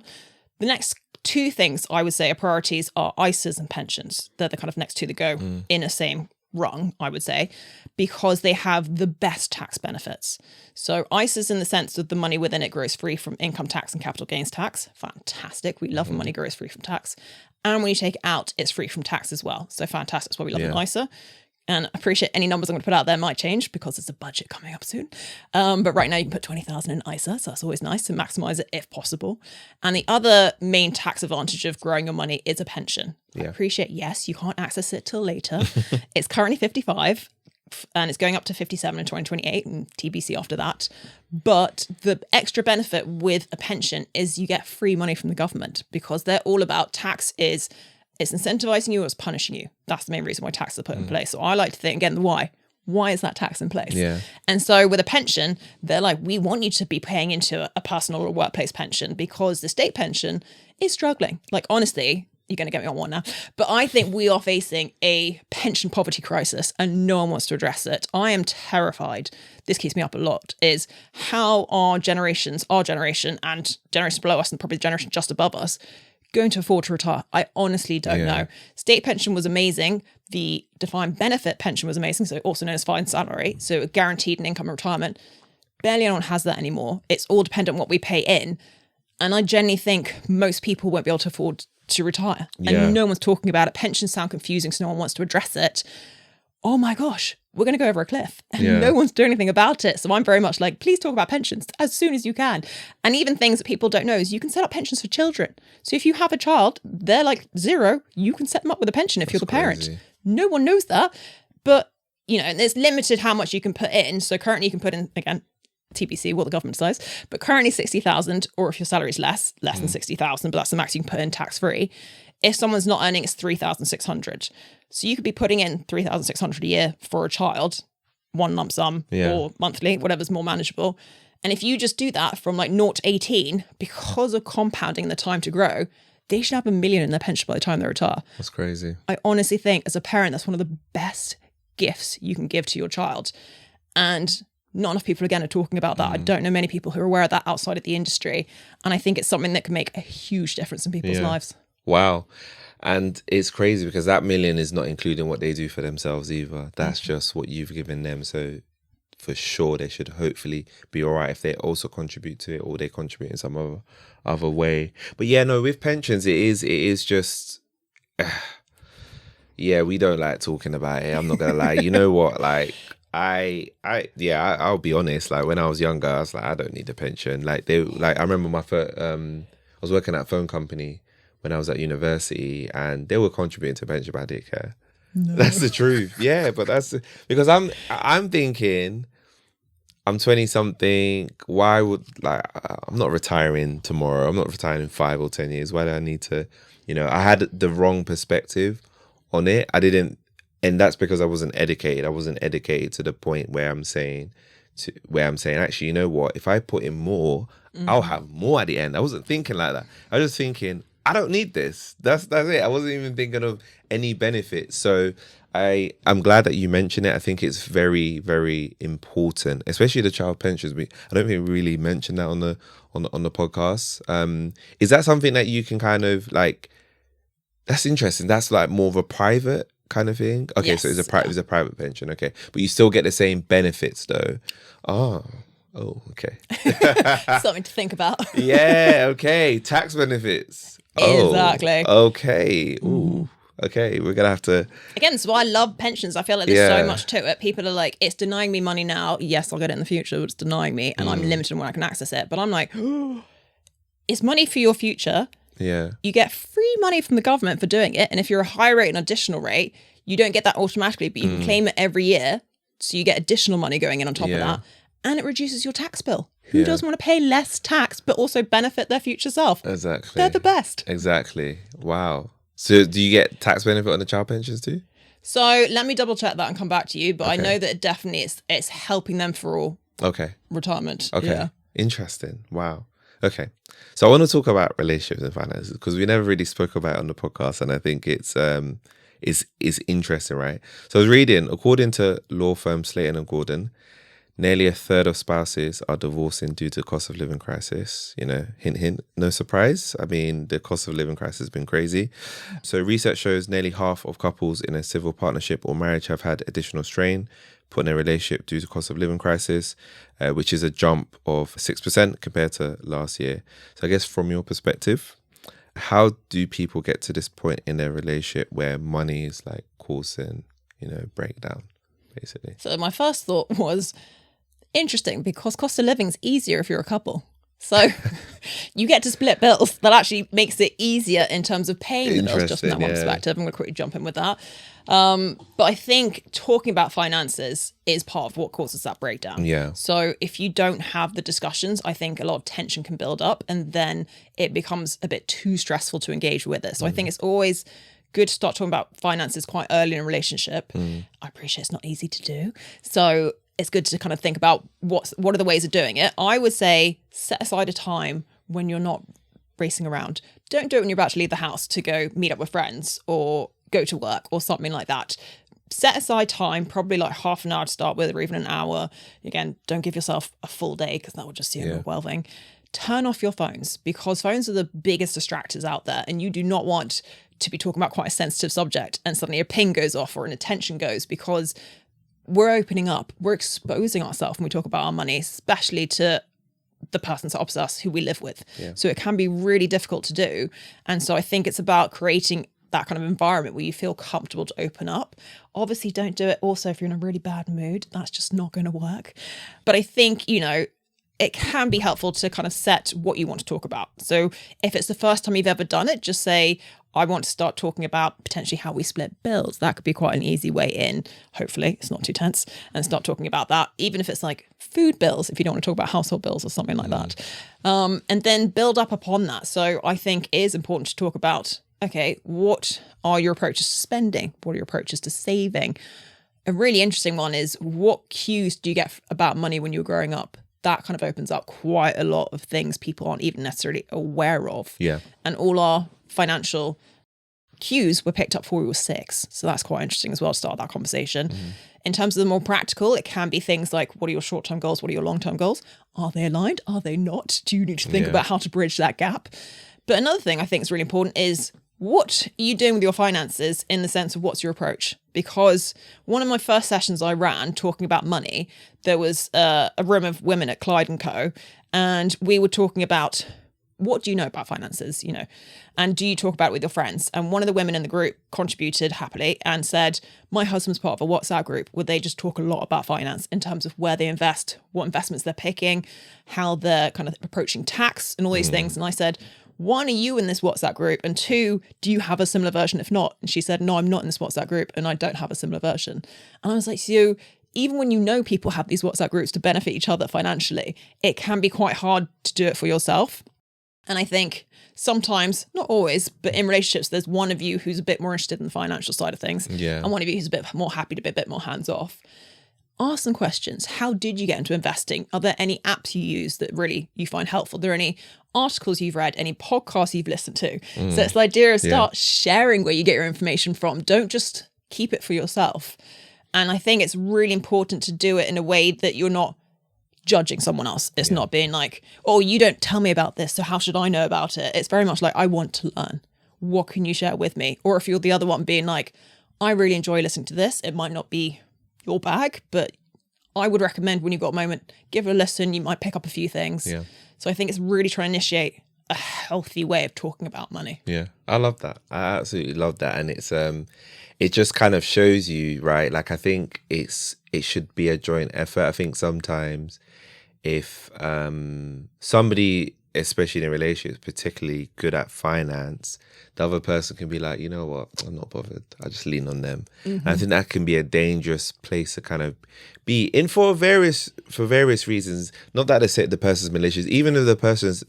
The next two things I would say are priorities are ISAs and pensions. They're the kind of next two that go in the same rung, I would say, because they have the best tax benefits. So ISAs in the sense that the money within it grows free from income tax and capital gains tax. Fantastic. We love when money grows free from tax. And when you take it out, it's free from tax as well. So fantastic. That's why we love an ISA. And I appreciate any numbers I'm going to put out there might change because there's a budget coming up soon. But right now you can put 20,000 in ISA, so that's always nice to maximize it if possible. And the other main tax advantage of growing your money is a pension. I appreciate, yes, you can't access it till later. It's currently 55 and it's going up to 57 in 2028 and TBC after that. But the extra benefit with a pension is you get free money from the government because they're all about tax is it's incentivizing you or it's punishing you. That's the main reason why taxes are put in place. So I like to think, again, the why. Why is that tax in place? Yeah. And so with a pension, they're like, we want you to be paying into a personal or workplace pension because the state pension is struggling. Like, honestly, you're going to get me on one now, but I think we are facing a pension poverty crisis and no one wants to address it. I am terrified. This keeps me up a lot is how our generation and generations below us and probably the generation just above us going to afford to retire. I honestly don't know. State pension was amazing. The defined benefit pension was amazing. So also known as fine salary. So guaranteed an income in retirement. Barely anyone has that anymore. It's all dependent on what we pay in. And I genuinely think most people won't be able to afford to retire. And no one's talking about it. Pensions sound confusing, so no one wants to address it. Oh my gosh, we're going to go over a cliff. And no one's doing anything about it. So I'm very much like, please talk about pensions as soon as you can. And even things that people don't know is you can set up pensions for children. So if you have a child, they're like 0, you can set them up with a pension if you're the parent. No one knows that. But, you know, there's limited how much you can put in. So currently you can put in, again, TBC, what the government decides, but currently 60,000, or if your salary is less than 60,000, but that's the max you can put in tax-free. If someone's not earning, it's 3,600. So you could be putting in 3,600 a year for a child, one lump sum or monthly, whatever's more manageable. And if you just do that from like 0 to 18, because of compounding the time to grow, they should have $1 million in their pension by the time they retire. That's crazy. I honestly think as a parent, that's one of the best gifts you can give to your child. And not enough people, again, are talking about that. I don't know many people who are aware of that outside of the industry. And I think it's something that can make a huge difference in people's lives. Wow. And it's crazy because that $1 million is not including what they do for themselves either. That's just what you've given them. So for sure, they should hopefully be all right if they also contribute to it or they contribute in some other way. But yeah, no, with pensions, it is just... yeah, we don't like talking about it. I'm not going to lie. You know what? Like... I'll be honest. Like when I was younger, I was like, I don't need a pension. Like I remember my first, I was working at a phone company when I was at university, and they were contributing to a pension, but I didn't care. No. That's the truth. Yeah, but that's because I'm thinking, I'm 20 something. Why would I'm not retiring tomorrow. I'm not retiring in 5 or 10 years. Why do I need to? You know, I had the wrong perspective on it. I didn't. And that's because I wasn't educated. I wasn't educated to the point where I'm saying, actually, you know what? If I put in more, I'll have more at the end. I wasn't thinking like that. I was just thinking, I don't need this. That's it. I wasn't even thinking of any benefits. So I'm glad that you mentioned it. I think it's very, very important, especially the child pensions. I don't think we really mentioned that on the podcast. Is that something that you can kind of like? That's interesting. That's like more of a private kind of thing. Okay, yes, so it's a private pension. Okay, but you still get the same benefits though. Oh, okay. Something to think about. Yeah. Okay. Tax benefits. Exactly. Okay. Ooh. Okay, we're gonna have to. Again, so I love pensions. I feel like there's so much to it. People are like, it's denying me money now. Yes, I'll get it in the future, but it's denying me, and I'm limited on when I can access it. But I'm like, it's money for your future. Yeah. You get free money from the government for doing it. And if you're a high rate and additional rate, you don't get that automatically, but you can claim it every year. So you get additional money going in on top of that. And it reduces your tax bill. Who doesn't want to pay less tax, but also benefit their future self? Exactly. They're the best. Exactly. Wow. So do you get tax benefit on the child pensions too? So let me double check that and come back to you. But I know that it definitely it's helping them for all retirement. Okay. Yeah. Interesting. Wow. Okay. So I want to talk about relationships and finances because we never really spoke about it on the podcast, and I think it's interesting, right? So I was reading, according to law firm Slater & Gordon, nearly a third of spouses are divorcing due to cost of living crisis. You know, hint, hint, no surprise. I mean, the cost of living crisis has been crazy. So research shows nearly half of couples in a civil partnership or marriage have had additional strain put in their relationship due to cost of living crisis, which is a jump of 6% compared to last year. So I guess from your perspective, how do people get to this point in their relationship where money is like causing, breakdown, basically. So my first thought was interesting because cost of living is easier if you're a couple. So you get to split bills. That actually makes it easier in terms of paying the bills, just from that one perspective. I'm going to quickly jump in with that. But I think talking about finances is part of what causes that breakdown. Yeah. So if you don't have the discussions, I think a lot of tension can build up and then it becomes a bit too stressful to engage with it. So I think it's always good to start talking about finances quite early in a relationship. I appreciate it's not easy to do. So it's good to kind of think about what are the ways of doing it. I would say set aside a time when you're not racing around. Don't do it when you're about to leave the house to go meet up with friends or go to work or something like that. Set aside time, probably like half an hour to start with, or even an hour. Again, don't give yourself a full day because that will just seem overwhelming. Turn off your phones because phones are the biggest distractors out there, and you do not want to be talking about quite a sensitive subject and suddenly a ping goes off or an attention goes, because we're opening up, we're exposing ourselves when we talk about our money, especially to the persons opposite us who we live with. So it can be really difficult to do. And so I think it's about creating that kind of environment where you feel comfortable to open up. Obviously, don't do it also if you're in a really bad mood. That's just not going to work. But I think, it can be helpful to kind of set what you want to talk about. So if it's the first time you've ever done it, just say, I want to start talking about potentially how we split bills. That could be quite an easy way in. Hopefully it's not too tense, and start talking about that. Even if it's like food bills, if you don't want to talk about household bills or something like that. And then build up upon that. So I think it is important to talk about, okay, what are your approaches to spending? What are your approaches to saving? A really interesting one is, what cues do you get about money when you were growing up? That kind of opens up quite a lot of things people aren't even necessarily aware of. Yeah. And all our financial cues were picked up before we were 6. So that's quite interesting as well to start that conversation. In terms of the more practical, it can be things like, what are your short-term goals? What are your long-term goals? Are they aligned? Are they not? Do you need to think about how to bridge that gap? But another thing I think is really important is, what are you doing with your finances in the sense of what's your approach? Because one of my first sessions I ran talking about money, there was a room of women at Clyde & Co. And we were talking about, what do you know about finances, and do you talk about it with your friends? And one of the women in the group contributed happily and said, my husband's part of a WhatsApp group where they just talk a lot about finance in terms of where they invest, what investments they're picking, how they're kind of approaching tax and all these things. And I said, 1, are you in this WhatsApp group? And 2, do you have a similar version? If not, and she said, no, I'm not in this WhatsApp group and I don't have a similar version. And I was like, so even when people have these WhatsApp groups to benefit each other financially, it can be quite hard to do it for yourself. And I think sometimes, not always, but in relationships, there's one of you who's a bit more interested in the financial side of things. And one of you who's a bit more happy to be a bit more hands off. Ask some questions. How did you get into investing? Are there any apps you use that really you find helpful? Are there any articles you've read, any podcasts you've listened to? So it's the idea of start sharing where you get your information from. Don't just keep it for yourself. And I think it's really important to do it in a way that you're not judging someone else. It's not being like, oh, you don't tell me about this, so how should I know about it? It's very much like, I want to learn. What can you share with me? Or if you're the other one, being like, I really enjoy listening to this. It might not be your bag, but I would recommend when you've got a moment, give it a listen. You might pick up a few things. So I think it's really trying to initiate a healthy way of talking about money. I love that. I absolutely love that. And it's it just kind of shows you, right? Like, I think it should be a joint effort. I think sometimes if somebody, especially in a relationship, is particularly good at finance, the other person can be like, you know what, I'm not bothered. I just lean on them. And I think that can be a dangerous place to kind of be in for various reasons. Not that the person's malicious. Even if the person's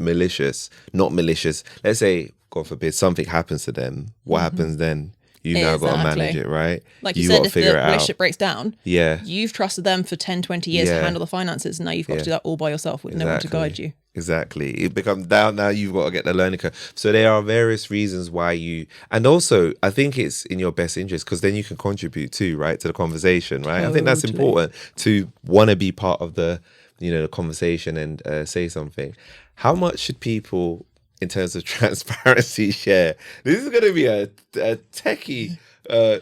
not malicious, let's say, God forbid, something happens to them. What happens then? You've now got to manage it, right? Like you said, got to if the figure it out. relationship breaks down, you've trusted them for 10, 20 years to handle the finances. And now you've got to do that all by yourself with no one to guide you. Exactly. It becomes down now. You've got to get the learning curve. So there are various reasons why and also I think it's in your best interest because then you can contribute too, right, to the conversation, right? Totally. I think that's important to want to be part of the, the conversation and say something. How much should people, in terms of transparency, share? This is going to be a techie,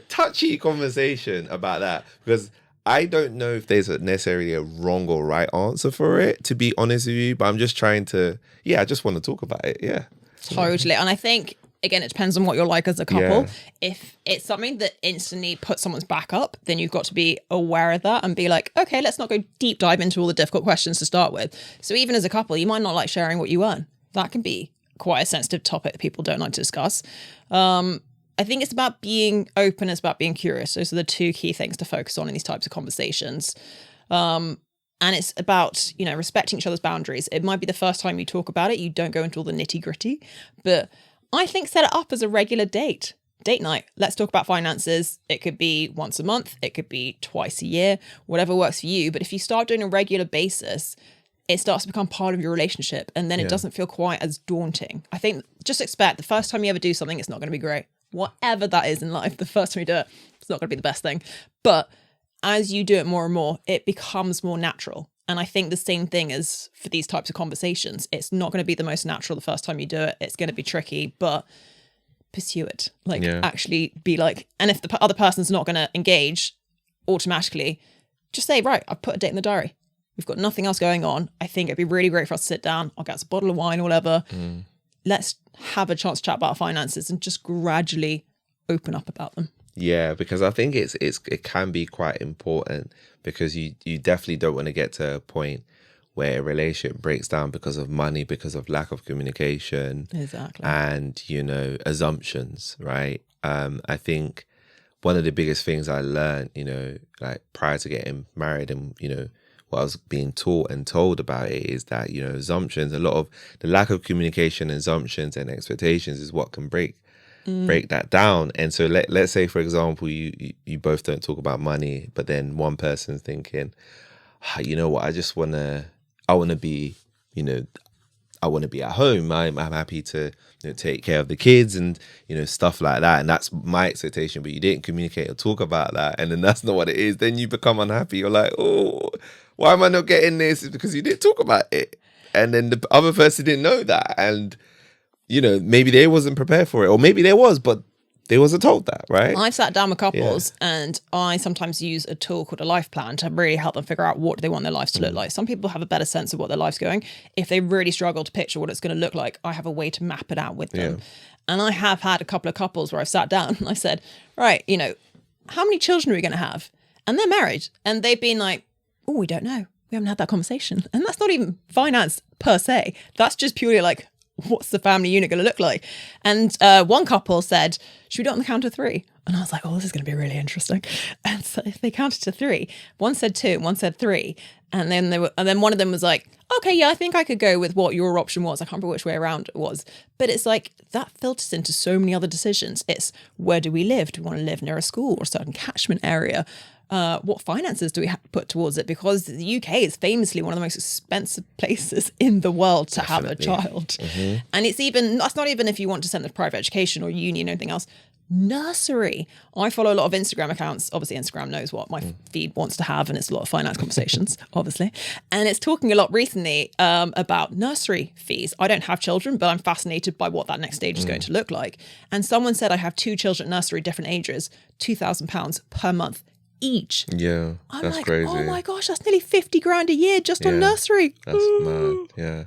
touchy conversation about that because I don't know if there's necessarily a wrong or right answer for it, to be honest with you, but I'm just trying to, I just want to talk about it. Yeah. Totally. And I think again, it depends on what you're like as a couple. Yeah. If it's something that instantly puts someone's back up, then you've got to be aware of that and be like, okay, let's not go deep dive into all the difficult questions to start with. So even as a couple, you might not like sharing what you earn. That can be quite a sensitive topic that people don't like to discuss. I think it's about being open, it's about being curious. Those are the two key things to focus on in these types of conversations. And it's about, you know, respecting each other's boundaries. It might be the first time you talk about it. You don't go into all the nitty gritty, but I think set it up as a regular date night. Let's talk about finances. It could be once a month. It could be twice a year, whatever works for you. But if you start doing a regular basis, it starts to become part of your relationship. And then it doesn't feel quite as daunting. I think just expect the first time you ever do something, it's not going to be great. Whatever that is in life, the first time you do it, it's not going to be the best thing. But as you do it more and more, it becomes more natural. And I think the same thing as for these types of conversations. It's not going to be the most natural the first time you do it. It's going to be tricky, but pursue it. Like actually be like, and if the other person's not going to engage automatically, just say, right, I've put a date in the diary. We've got nothing else going on. I think it'd be really great for us to sit down. I'll get us a bottle of wine or whatever. Let's have a chance to chat about finances and just gradually open up about them. Yeah, because I think it can be quite important, because you definitely don't want to get to a point where a relationship breaks down because of money, because of lack of communication. Exactly. And, you know, assumptions, right? I think one of the biggest things I learned, you know, like prior to getting married and, you know, what I was being taught and told about it is that, you know, assumptions, a lot of the lack of communication, assumptions and expectations is what can break that down. And so let's say, for example, you both don't talk about money, but then one person's thinking, you know what, I want to be, you know, I want to be at home. I'm happy to, you know, take care of the kids and, you know, stuff like that. And that's my expectation, but you didn't communicate or talk about that. And then that's not what it is. Then you become unhappy. You're like, oh, why am I not getting this? It's because you didn't talk about it. And then the other person didn't know that. And, you know, maybe they wasn't prepared for it, or maybe they was, but they wasn't told that, right? I've sat down with couples and I sometimes use a tool called a life plan to really help them figure out what they want their lives to look like. Some people have a better sense of what their life's going. If they really struggle to picture what it's going to look like, I have a way to map it out with them. And I have had a couple of couples where I've sat down and I said, right, you know, how many children are we going to have? And they're married. And they've been like, oh, we don't know. We haven't had that conversation. And that's not even finance per se. That's just purely like, what's the family unit going to look like? And one couple said, should we do it on the count of 3? And I was like, oh, this is going to be really interesting. And so they counted to 3. One said 2, one said 3. And then one of them was like, okay, yeah, I think I could go with what your option was. I can't remember which way around it was. But it's like, that filters into so many other decisions. It's, where do we live? Do we want to live near a school or a certain catchment area? What finances do we put towards it? Because the UK is famously one of the most expensive places in the world to have a child. And that's not even if you want to send them to private education or uni and anything else. Nursery. I follow a lot of Instagram accounts. Obviously, Instagram knows what my feed wants to have, and it's a lot of finance conversations, obviously. And it's talking a lot recently about nursery fees. I don't have children, but I'm fascinated by what that next stage is going to look like. And someone said, I have 2 children at nursery, different ages, £2,000 per month each. Yeah, I'm that's like, crazy. oh my gosh, that's nearly 50 grand a year just on nursery. That's mad. Yeah.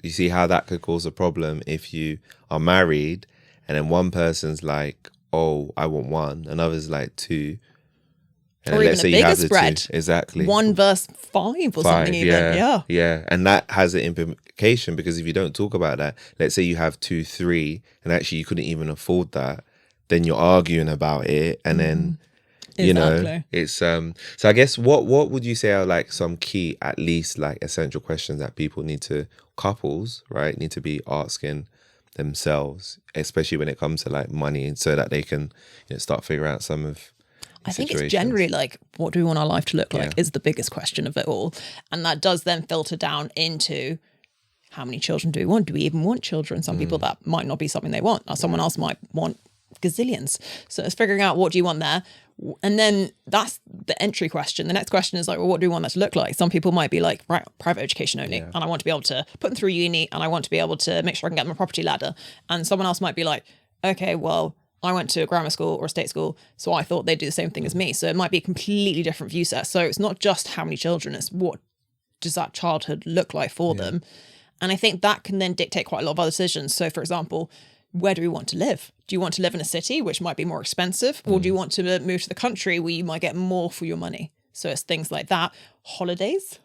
You see how that could cause a problem if you are married and then one person's like, oh, I want 1, another's like 2. And or then even a bigger spread. 2. Exactly. 1 versus 5 or something even. Yeah. And that has an implication, because if you don't talk about that, let's say you have 2, 3, and actually you couldn't even afford that, then you're arguing about it, and then you know, it's so I guess what would you say are like some key, at least like essential questions that couples, right, need to be asking themselves, especially when it comes to like money, so that they can, you know, start figuring out some of I think it's generally like, what do we want our life to look like is the biggest question of it all. And that does then filter down into, how many children do we want? Do we even want children? Some people, that might not be something they want. Or someone else might want gazillions. So it's figuring out, what do you want there? And then that's the entry question. The next question is like, well, what do we want that to look like? Some people might be like, right, private education only. And I want to be able to put them through uni, and I want to be able to make sure I can get them a property ladder. And someone else might be like, okay, well, I went to a grammar school or a state school, so I thought they'd do the same thing as me. So it might be a completely different view set. So it's not just how many children, it's what does that childhood look like for them. And I think that can then dictate quite a lot of other decisions. So for example, where do we want to live? Do you want to live in a city, which might be more expensive? Or do you want to move to the country where you might get more for your money? So it's things like that. Holidays.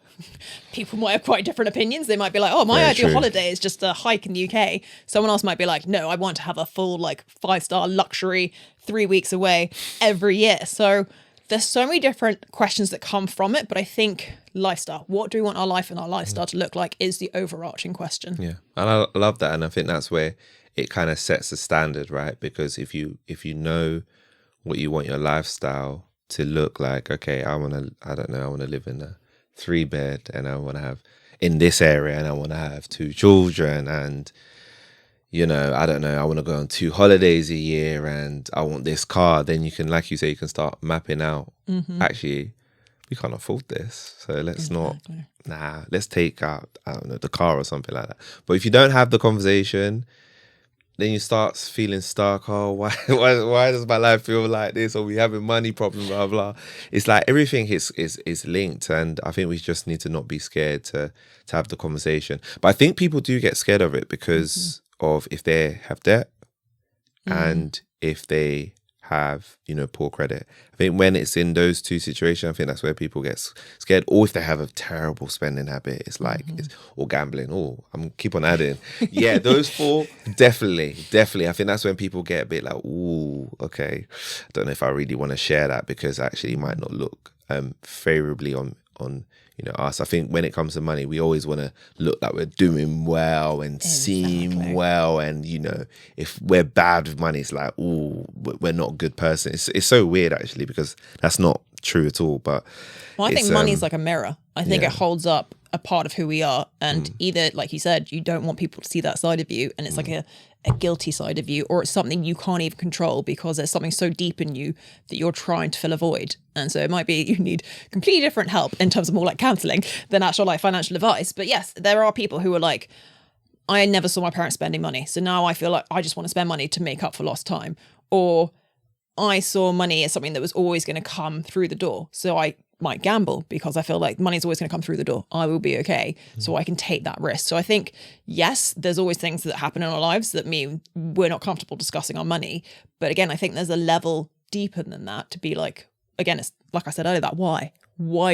People might have quite different opinions. They might be like, oh, my Very ideal true. holiday is just a hike in the UK. Someone else might be like, no, I want to have a full like 5-star luxury 3 weeks away every year. So there's so many different questions that come from it. But I think lifestyle, what do we want our life and our lifestyle to look like, is the overarching question. Yeah, and I love that, and I think that's where it kind of sets the standard, right? Because if you know what you want your lifestyle to look like, okay, I want to live in a 3-bed, and I want to have in this area, and I want to have 2 children, and I want to go on 2 holidays a year, and I want this car. Then you can, like you say, you can start mapping out. Actually, we can't afford this, so let's let's take out, I don't know, the car or something like that. But if you don't have the conversation, then you start feeling stuck. Oh, why does my life feel like this? Or we having money problems, blah blah. It's like everything is linked, and I think we just need to not be scared to have the conversation. But I think people do get scared of it because of if they have debt and if they have poor credit. I think when it's in those 2 situations, I think that's where people get scared. Or if they have a terrible spending habit, it's like or gambling. Oh, I'm keep on adding. Yeah, those 4 definitely. I think that's when people get a bit like, ooh, okay, I don't know if I really want to share that, because actually it might not look favorably on us. I think when it comes to money, we always want to look like we're doing well and seem well, and if we're bad with money, it's like, ooh, we're not a good person. It's so weird actually, because that's not true at all. But I think money is like a mirror. I think it holds up a part of who we are, and either, like you said, you don't want people to see that side of you, and it's like a guilty side of you, or it's something you can't even control because there's something so deep in you that you're trying to fill a void. And so it might be you need completely different help in terms of more like counseling than actual like financial advice. But yes, there are people who are like, I never saw my parents spending money, so now I feel like I just want to spend money to make up for lost time. Or I saw money as something that was always going to come through the door, so I might gamble because I feel like money's always going to come through the door. I will be okay, so I can take that risk. So I think, yes, there's always things that happen in our lives that mean we're not comfortable discussing our money. But again, I think there's a level deeper than that to be like, again, it's like I said earlier, that why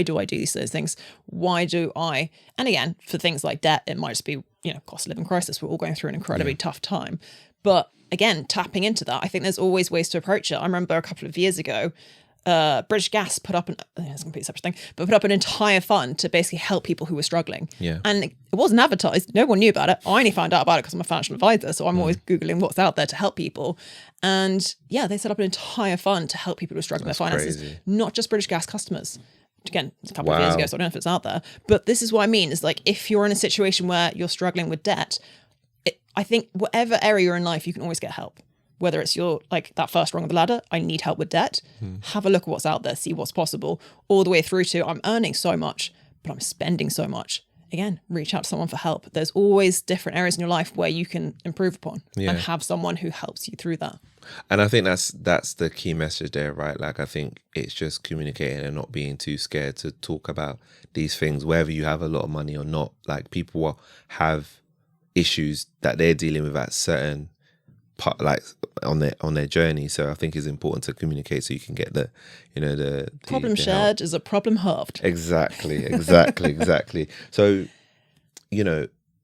do I do those things? Why do I? And again, for things like debt, it might just be, cost of living crisis. We're all going through an incredibly tough time. But again, tapping into that, I think there's always ways to approach it. I remember a couple of years ago, British Gas put up it's a completely separate thing, but put up an entire fund to basically help people who were struggling. Yeah. And it wasn't advertised. No one knew about it. I only found out about it because I'm a financial advisor. So I'm always Googling what's out there to help people. And yeah, they set up an entire fund to help people who are struggling with their finances, crazy. not just British Gas customers. Again, it's a couple of years ago, so I don't know if it's out there. But this is what I mean, is like, if you're in a situation where you're struggling with debt, I think whatever area you're in life, you can always get help. Whether it's your, like that first rung of the ladder, I need help with debt, have a look at what's out there, see what's possible, all the way through to I'm earning so much, but I'm spending so much. Again, reach out to someone for help. There's always different areas in your life where you can improve upon and have someone who helps you through that. And I think that's the key message there, right? Like, I think it's just communicating and not being too scared to talk about these things, whether you have a lot of money or not. Like, people will have issues that they're dealing with at certain part, like on their journey. So I think it's important to communicate so you can get the problem shared is a problem halved. Exactly. So,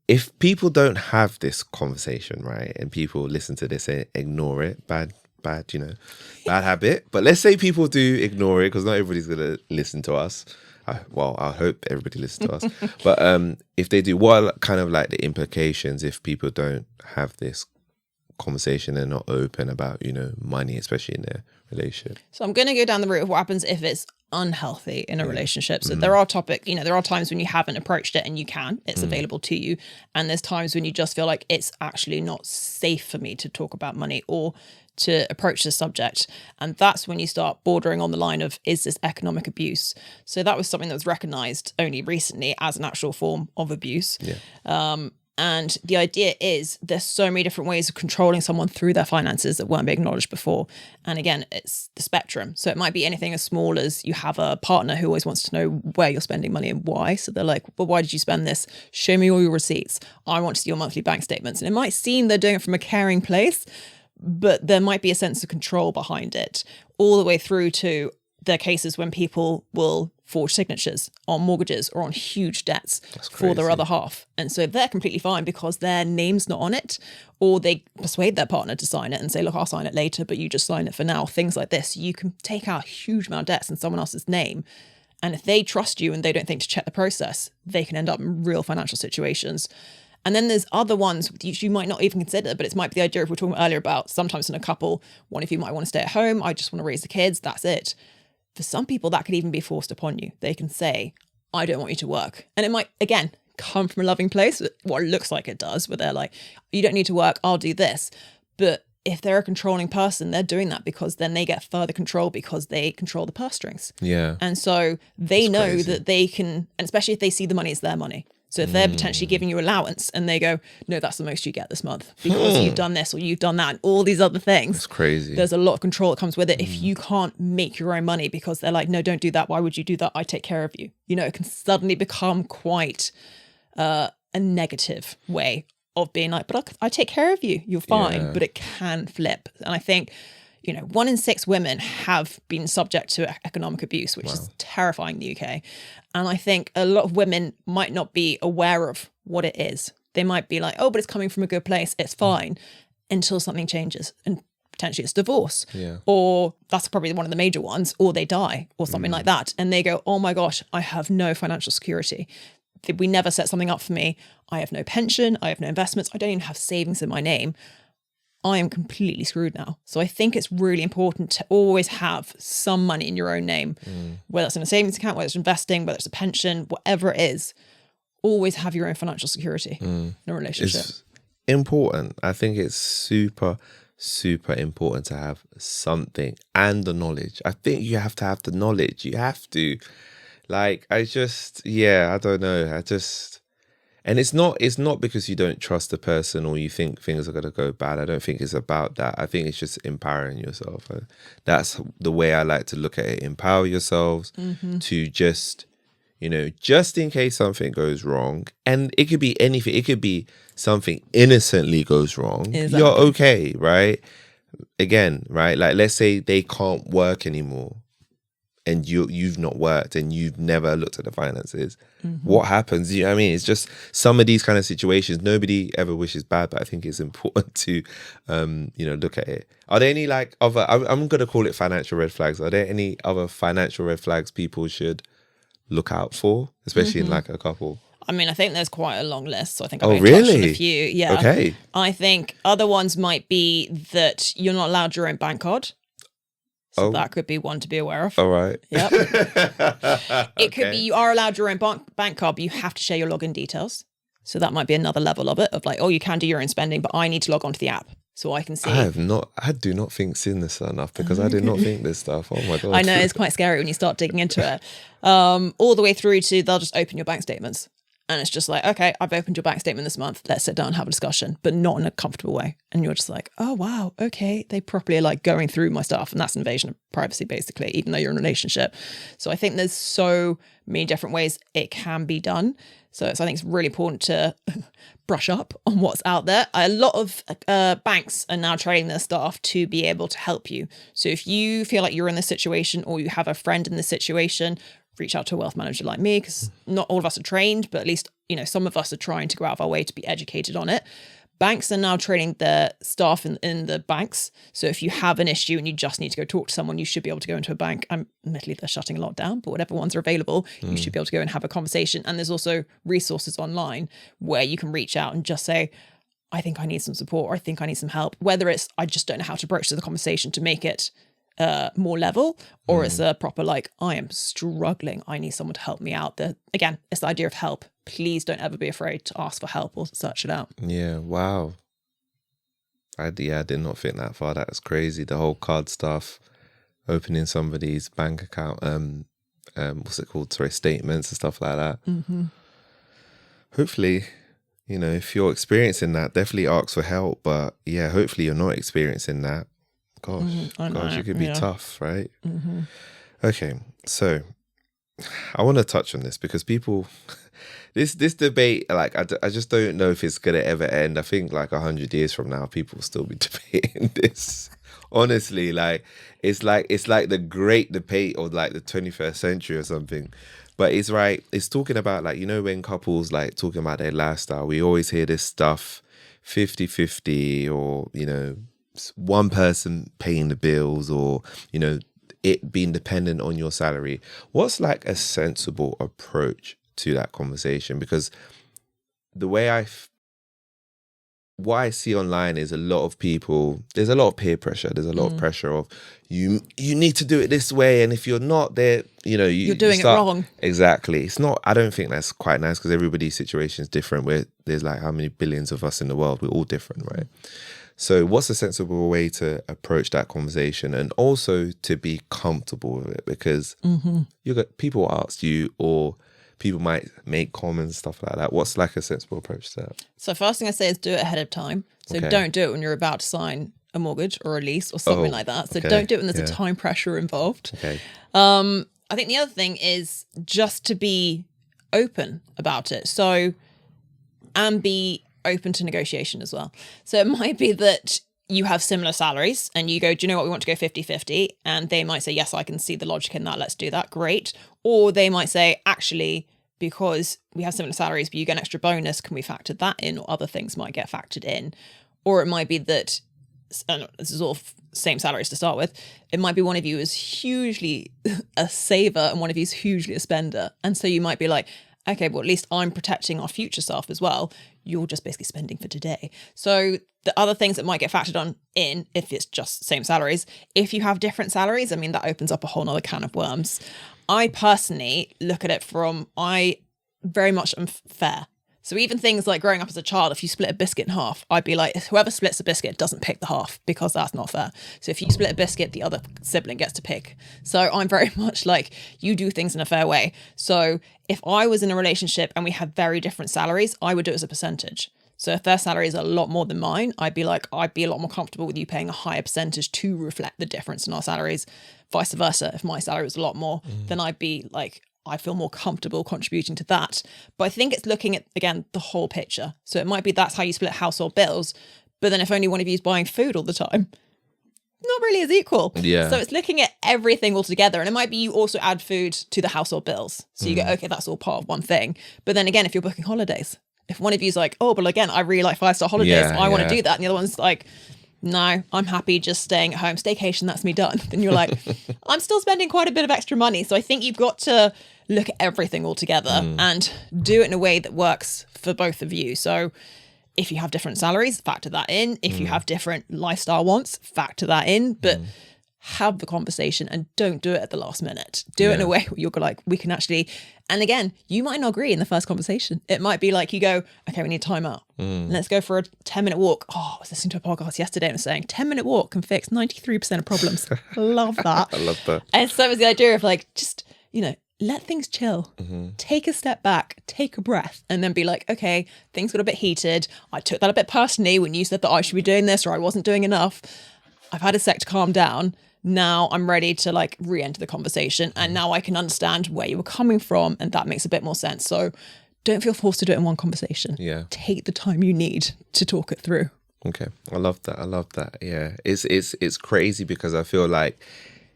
if people don't have this conversation, right, and people listen to this and ignore it, bad habit. But let's say people do ignore it, because not everybody's gonna listen to us. I hope everybody listens to us. But if they do, what are kind of like the implications if people don't have this conversation and not open about money, especially in their relationship? So I'm going to go down the route of what happens if it's unhealthy in a relationship. So there are times when you haven't approached it and you can, it's available to you, and there's times when you just feel like it's actually not safe for me to talk about money or to approach the subject. And that's when you start bordering on the line of, is this economic abuse? So that was something that was recognized only recently as an actual form of abuse. And the idea is there's so many different ways of controlling someone through their finances that weren't being acknowledged before. And again, it's the spectrum. So it might be anything as small as you have a partner who always wants to know where you're spending money and why. So they're like, well, why did you spend this? Show me all your receipts. I want to see your monthly bank statements. And it might seem they're doing it from a caring place, but there might be a sense of control behind it, all the way through to the cases when people will forge signatures on mortgages or on huge debts for their other half. And so they're completely fine because their name's not on it, or they persuade their partner to sign it and say, look, I'll sign it later, but you just sign it for now. Things like this. You can take out a huge amount of debts in someone else's name. And if they trust you and they don't think to check the process, they can end up in real financial situations. And then there's other ones you might not even consider, but it might be the idea, if we're talking earlier about sometimes in a couple, one of you might want to stay at home. I just want to raise the kids. That's it. For some people, that could even be forced upon you. They can say, I don't want you to work. And it might, again, come from a loving place, what it looks like it does, where they're like, you don't need to work, I'll do this. But if they're a controlling person, they're doing that because then they get further control because they control the purse strings. Yeah. And so they That's know crazy. that they can, and especially if they see the money as their money. So if they're potentially giving you allowance and they go, no, that's the most you get this month because you've done this or you've done that and all these other things. It's crazy. There's a lot of control that comes with it if you can't make your own money because they're like, no, don't do that. Why would you do that? I take care of you. You know, it can suddenly become quite a negative way of being like, but I take care of you. You're fine. Yeah. But it can flip. And I think, 1 in 6 women have been subject to economic abuse, which is terrifying in the UK. And I think a lot of women might not be aware of what it is. They might be like, oh, but it's coming from a good place. It's fine, until something changes. And potentially it's divorce. Yeah. Or that's probably one of the major ones, or they die or something like that. And they go, oh my gosh, I have no financial security. We never set something up for me. I have no pension. I have no investments. I don't even have savings in my name. I am completely screwed now. So I think it's really important to always have some money in your own name, whether it's in a savings account, whether it's investing, whether it's a pension, whatever it is, always have your own financial security in a relationship. It's important. I think it's super, super important to have something and the knowledge. I think you have to have the knowledge. You have to. I don't know. And it's not because you don't trust the person or you think things are going to go bad. I don't think it's about that. I think it's just empowering yourself. That's the way I like to look at it. Empower yourselves to just in case something goes wrong. And it could be anything. It could be something innocently goes wrong. Exactly. You're okay, right? Again, right? Like, let's say they can't work anymore. And you've not worked and you've never looked at the finances. What happens? You know what I mean? It's just some of these kind of situations. Nobody ever wishes bad, but I think it's important to, look at it. Are there any other? I'm going to call it financial red flags. Are there any other financial red flags people should look out for, especially in a couple? I mean, I think there's quite a long list. So I think I've Oh, touched on really? a few. Yeah. Okay. I think other ones might be that you're not allowed your own bank card. So that could be one to be aware of. All right. Yep. It could be you are allowed your own bank card, but you have to share your login details. So that might be another level of it, of like, oh, you can do your own spending, but I need to log onto the app so I can see. I do not think seen this enough because I did not think this stuff. Oh my God. I know, it's quite scary when you start digging into it. All the way through to they'll just open your bank statements. And it's just like, okay, I've opened your bank statement this month. Let's sit down and have a discussion, but not in a comfortable way. And you're just like, oh, wow, okay. They properly are like going through my stuff. And that's invasion of privacy, basically, even though you're in a relationship. So I think there's so many different ways it can be done. So I think it's really important to brush up on what's out there. A lot of banks are now training their staff to be able to help you. So if you feel like you're in this situation or you have a friend in this situation, reach out to a wealth manager like me, because not all of us are trained, but at least, some of us are trying to go out of our way to be educated on it. Banks are now training their staff in the banks. So if you have an issue and you just need to go talk to someone, you should be able to go into a bank. Admittedly, they're shutting a lot down, but whatever ones are available, you should be able to go and have a conversation. And there's also resources online where you can reach out and just say, I think I need some support, or I think I need some help. Whether it's, I just don't know how to broach the conversation to make it more level, or it's a proper I am struggling, I need someone to help me out. Again, it's the idea of help. Please don't ever be afraid to ask for help or search it out. Yeah, wow. I did not think that far. That's crazy. The whole card stuff, opening somebody's bank account, what's it called? Sorry, statements and stuff like that. Hopefully you know, if you're experiencing that, definitely ask for help. But yeah, hopefully you're not experiencing that. Gosh, it could be tough, right? Okay, so I want to touch on this because people, this debate, like I just don't know if it's gonna ever end. I think like 100 years from now, people will still be debating this. Honestly, like it's like the great debate of like the 21st century or something. But it's right. It's talking about like, you know, when couples like talking about their lifestyle, we always hear this stuff 50-50, or, you know, one person paying the bills, or, you know, it being dependent on your salary. What's like a sensible approach to that conversation? Because the way what I see online is a lot of people, there's a lot of peer pressure. There's a lot of pressure of you need to do it this way. And if you're not there, you know, you're doing it wrong. Exactly. It's not, I don't think that's quite nice, because everybody's situation is different. Where there's like how many billions of us in the world, we're all different, right? So what's a sensible way to approach that conversation, and also to be comfortable with it? Because you got people ask you, or people might make comments, stuff like that. What's like a sensible approach to that? So first thing I say is do it ahead of time. So don't do it when you're about to sign a mortgage or a lease or something like that. So don't do it when there's a time pressure involved. I think the other thing is just to be open about it. So, and be open to negotiation as well. So it might be that you have similar salaries and you go, do you know what, we want to go 50-50? And they might say, yes, I can see the logic in that. Let's do that. Great. Or they might say, actually, because we have similar salaries, but you get an extra bonus, can we factor that in? Or other things might get factored in. Or it might be that, and this is all same salaries to start with, it might be one of you is hugely a saver and one of you is hugely a spender. And so you might be like, okay, well, at least I'm protecting our future self as well. You're just basically spending for today. So the other things that might get factored on in, if it's just same salaries, if you have different salaries, I mean, that opens up a whole nother can of worms. I personally look at it from, I very much am fair. So even things like growing up as a child, if you split a biscuit in half, I'd be like, whoever splits a biscuit doesn't pick the half, because that's not fair. So if you split a biscuit, the other sibling gets to pick. So I'm very much like, you do things in a fair way. So if I was in a relationship and we had very different salaries, I would do it as a percentage. So if their salary is a lot more than mine, I'd be a lot more comfortable with you paying a higher percentage to reflect the difference in our salaries. Vice versa, if my salary was a lot more, then I'd be like, I feel more comfortable contributing to that. But I think it's looking at, again, the whole picture. So it might be that's how you split household bills. But then if only one of you is buying food all the time, not really as equal. Yeah. So it's looking at everything all together. And it might be you also add food to the household bills. So you go, okay, that's all part of one thing. But then again, if you're booking holidays, if one of you's like, oh, but again, I really like 5-star holidays, I want to do that. And the other one's like, no, I'm happy just staying at home. Staycation, that's me done. Then you're like, I'm still spending quite a bit of extra money. So I think you've got to look at everything all together and do it in a way that works for both of you. So if you have different salaries, factor that in. If you have different lifestyle wants, factor that in. But have the conversation and don't do it at the last minute. Do it in a way where you're like, we can actually, and again, you might not agree in the first conversation. It might be like you go, okay, we need time out. Let's go for a 10-minute walk. Oh, I was listening to a podcast yesterday and was saying 10-minute walk can fix 93% of problems. Love that. I love that. And so it was the idea of like, just, you know, let things chill. Take a step back, take a breath, and then be like, okay, things got a bit heated. I took that a bit personally when you said that I should be doing this or I wasn't doing enough. I've had a sec to calm down. Now I'm ready to like re-enter the conversation, and now I can understand where you were coming from, and that makes a bit more sense. So don't feel forced to do it in one conversation. Yeah. Take the time you need to talk it through. Okay. I love that. Yeah. It's crazy because I feel like,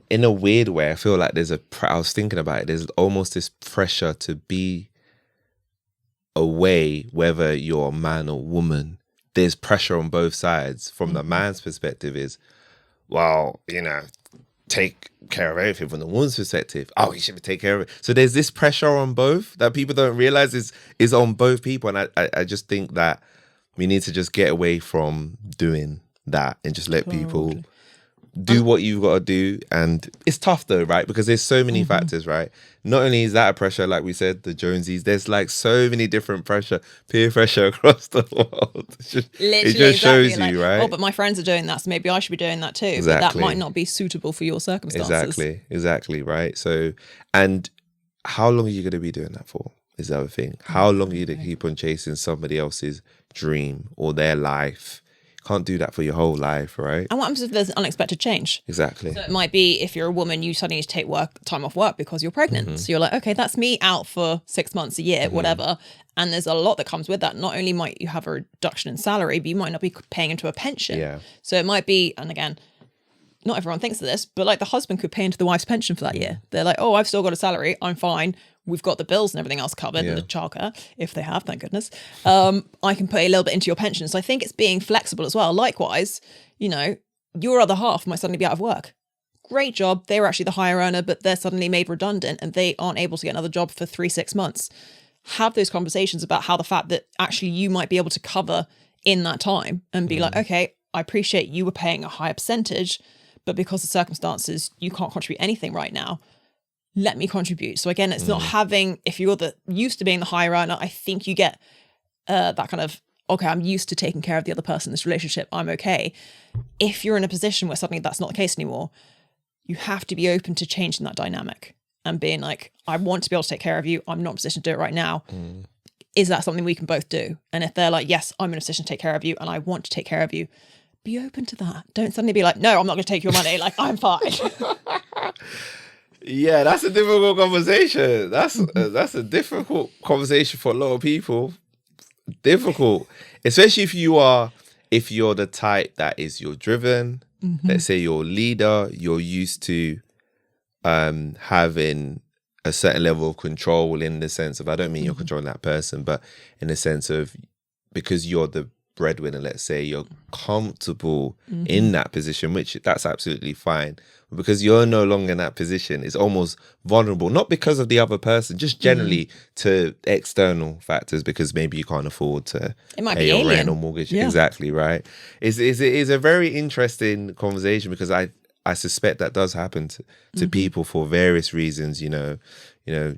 in a weird way, I feel like I was thinking about it, there's almost this pressure to be away, whether you're a man or woman. There's pressure on both sides. From the man's perspective is, well, you know, take care of everything. From the woman's perspective, oh, you should take care of it. So there's this pressure on both that people don't realize is on both people. And I just think that we need to just get away from doing that and just let people do what you've got to do. And it's tough though, right? Because there's so many factors, right? Not only is that a pressure, like we said, the Jonesies, there's like so many different peer pressure across the world. It just shows you, right? Oh, but my friends are doing that, so maybe I should be doing that too. Exactly. But that might not be suitable for your circumstances. Exactly, right? So, and how long are you going to be doing that for? is the other thing. How long are you to keep on chasing somebody else's dream or their life? Can't do that for your whole life, right? And what happens if there's unexpected change? Exactly. So it might be if you're a woman, you suddenly need to take time off work because you're pregnant. So you're like, okay, that's me out for 6 months, a year, whatever. And there's a lot that comes with that. Not only might you have a reduction in salary, but you might not be paying into a pension. Yeah. So it might be, and again, not everyone thinks of this, but like the husband could pay into the wife's pension for that year. They're like, oh, I've still got a salary. I'm fine. We've got the bills and everything else covered, and the childcare, if they have, thank goodness. I can put a little bit into your pension. So I think it's being flexible as well. Likewise, you know, your other half might suddenly be out of work. Great job. They were actually the higher earner, but they're suddenly made redundant and they aren't able to get another job for 3-6 months. Have those conversations about how the fact that actually you might be able to cover in that time and be like, okay, I appreciate you were paying a higher percentage, but because of circumstances, you can't contribute anything right now. Let me contribute. So again, it's not having, if you're used to being the higher earner, I think you get that kind of, okay, I'm used to taking care of the other person in this relationship. I'm okay. If you're in a position where suddenly that's not the case anymore, you have to be open to changing that dynamic and being like, I want to be able to take care of you. I'm not in a position to do it right now. Is that something we can both do? And if they're like, yes, I'm in a position to take care of you and I want to take care of you, be open to that. Don't suddenly be like, no, I'm not going to take your money. Like, I'm fine. Yeah, that's a difficult conversation. That's a difficult conversation for a lot of people. Difficult, especially if you're the type that you're driven. Let's say you're a leader. You're used to having a certain level of control in the sense of, I don't mean you're controlling that person, but in the sense of, because you're the breadwinner, let's say, you're comfortable in that position, which that's absolutely fine. But because you're no longer in that position, it's almost vulnerable, not because of the other person, just generally to external factors, because maybe you can't afford to pay your rent or mortgage. Yeah. Exactly, right? It's a very interesting conversation, because I suspect that does happen to people for various reasons, you know,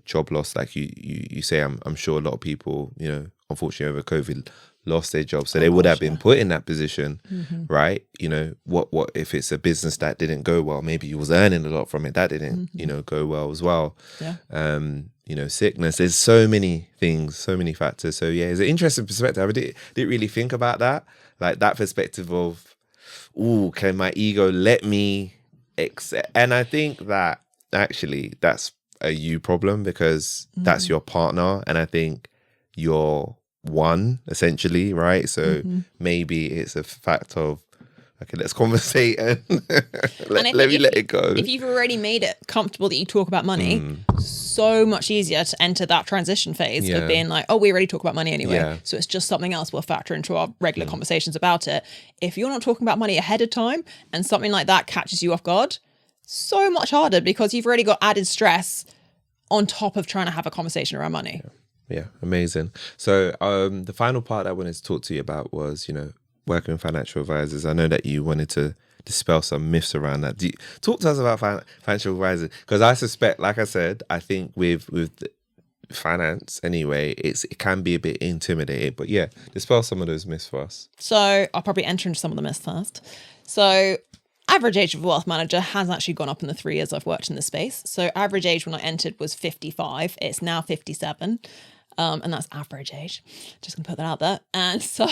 job loss, like you say. I'm sure a lot of people, you know, unfortunately over COVID lost their job, so they would have been put in that position, right? You know, what if it's a business that didn't go well? Maybe you was earning a lot from it, that didn't, you know, go well as well. You know, sickness. There's so many things, so many factors. So yeah, it's an interesting perspective. I didn't really think about that, like that perspective of, can my ego let me accept? And I think that actually that's a you problem, because that's your partner, and I think you're one, essentially, right? So maybe it's a fact of, okay, let's conversate and let me let it go. If you've already made it comfortable that you talk about money, so much easier to enter that transition phase of being like, oh, we already talk about money anyway. So it's just something else we'll factor into our regular conversations about it. If you're not talking about money ahead of time and something like that catches you off guard, so much harder, because you've already got added stress on top of trying to have a conversation around money. Yeah, amazing. So the final part I wanted to talk to you about was, you know, working with financial advisors. I know that you wanted to dispel some myths around that. Talk to us about financial advisors, because I suspect, like I said, I think with finance anyway, it can be a bit intimidating. But yeah, dispel some of those myths for us. So I'll probably enter into some of the myths first. So average age of a wealth manager has actually gone up in the 3 years I've worked in this space. So average age when I entered was 55. It's now 57. And that's average age. Just gonna put that out there. And so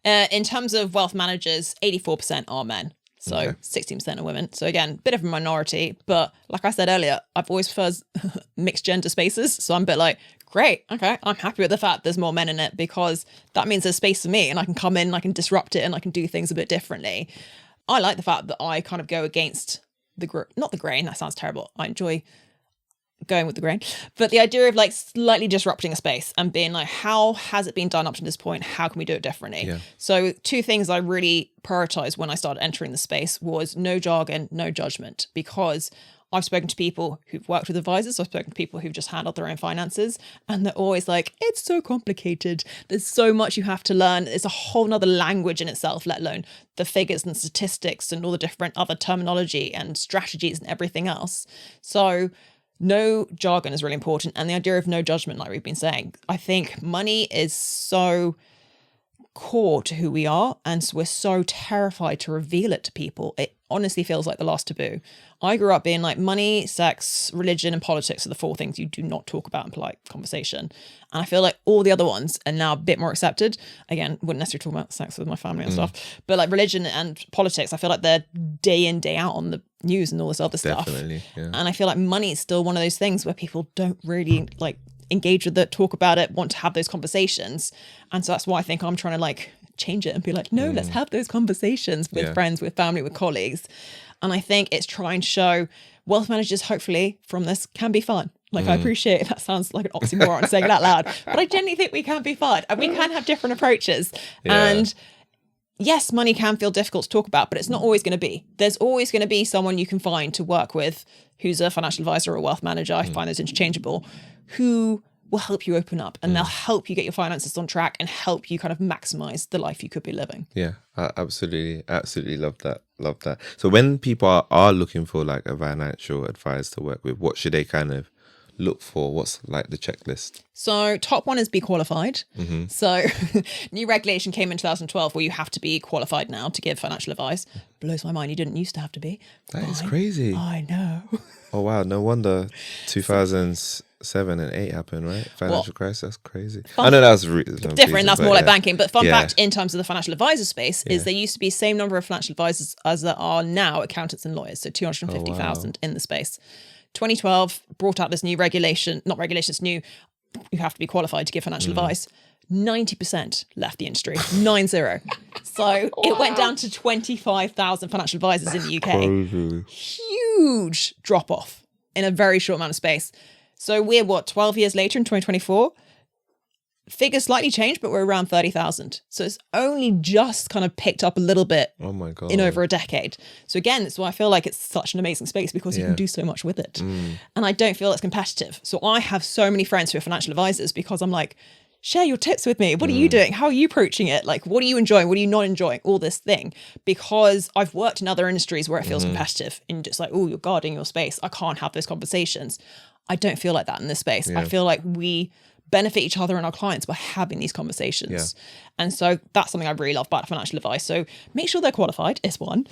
in terms of wealth managers, 84% are men. So 16% are women. So again, bit of a minority, but like I said earlier, I've always preferred mixed gender spaces. So I'm a bit like, great, okay, I'm happy with the fact there's more men in it, because that means there's space for me and I can come in and I can disrupt it and I can do things a bit differently. I like the fact that I kind of go against not the grain, that sounds terrible. I enjoy going with the grain, but the idea of like slightly disrupting a space and being like, how has it been done up to this point? How can we do it differently? So 2 things I really prioritized when I started entering the space was no jargon, no judgment, because I've spoken to people who've worked with advisors. I've spoken to people who've just handled their own finances, and they're always like, it's so complicated. There's so much you have to learn. It's a whole nother language in itself, let alone the figures and statistics and all the different other terminology and strategies and everything else. So no jargon is really important. And the idea of no judgment, like we've been saying, I think money is so core to who we are. And so we're so terrified to reveal it to people. It honestly feels like the last taboo. I grew up being like money, sex, religion, and politics are the 4 things you do not talk about in polite conversation. And I feel like all the other ones are now a bit more accepted. Again, wouldn't necessarily talk about sex with my family and stuff, but like religion and politics, I feel like they're day in, day out on the news and all this other stuff. Definitely, yeah. And I feel like money is still one of those things where people don't really like engage with it, talk about it, want to have those conversations. And so that's why I think I'm trying to like change it and be like, no, let's have those conversations with friends, with family, with colleagues. And I think it's trying to show wealth managers, hopefully, from this can be fun. Like, I appreciate that sounds like an oxymoron saying it out loud, but I genuinely think we can be fun and we can have different approaches. Yeah. And yes, money can feel difficult to talk about, but it's not always going to be. There's always going to be someone you can find to work with who's a financial advisor or a wealth manager. I find those interchangeable, who will help you open up and they'll help you get your finances on track and help you kind of maximize the life you could be living. Yeah, I absolutely love that. So when people are looking for like a financial advisor to work with, what should they kind of look for? What's like the checklist? So top one is be qualified. So new regulation came in 2012 where you have to be qualified now to give financial advice. Blows my mind. You didn't used to have to be. That is crazy. I know. Oh wow, no wonder 2007 and 8 happened, right? Financial crisis. That's crazy. I know that was different. That's more like banking. But fun fact in terms of the financial advisor space is there used to be the same number of financial advisors as there are now accountants and lawyers. So 250,000 in the space. 2012 brought out this new regulation, not regulation, it's new. You have to be qualified to give financial advice. 90% left the industry, 90. So it went down to 25,000 financial advisors in the UK. Huge drop off in a very short amount of space. So we're 12 years later in 2024? Figures slightly changed, but we're around 30,000. So it's only just kind of picked up a little bit in over a decade. So again, that's why I feel like it's such an amazing space because you can do so much with it. And I don't feel it's competitive. So I have so many friends who are financial advisors because I'm like, share your tips with me. What are you doing? How are you approaching it? Like, what are you enjoying? What are you not enjoying? All this thing. Because I've worked in other industries where it feels competitive and just like, oh, you're guarding your space. I can't have those conversations. I don't feel like that in this space. I feel like we benefit each other and our clients by having these conversations. And so that's something I really love about financial advice. So make sure they're qualified is one.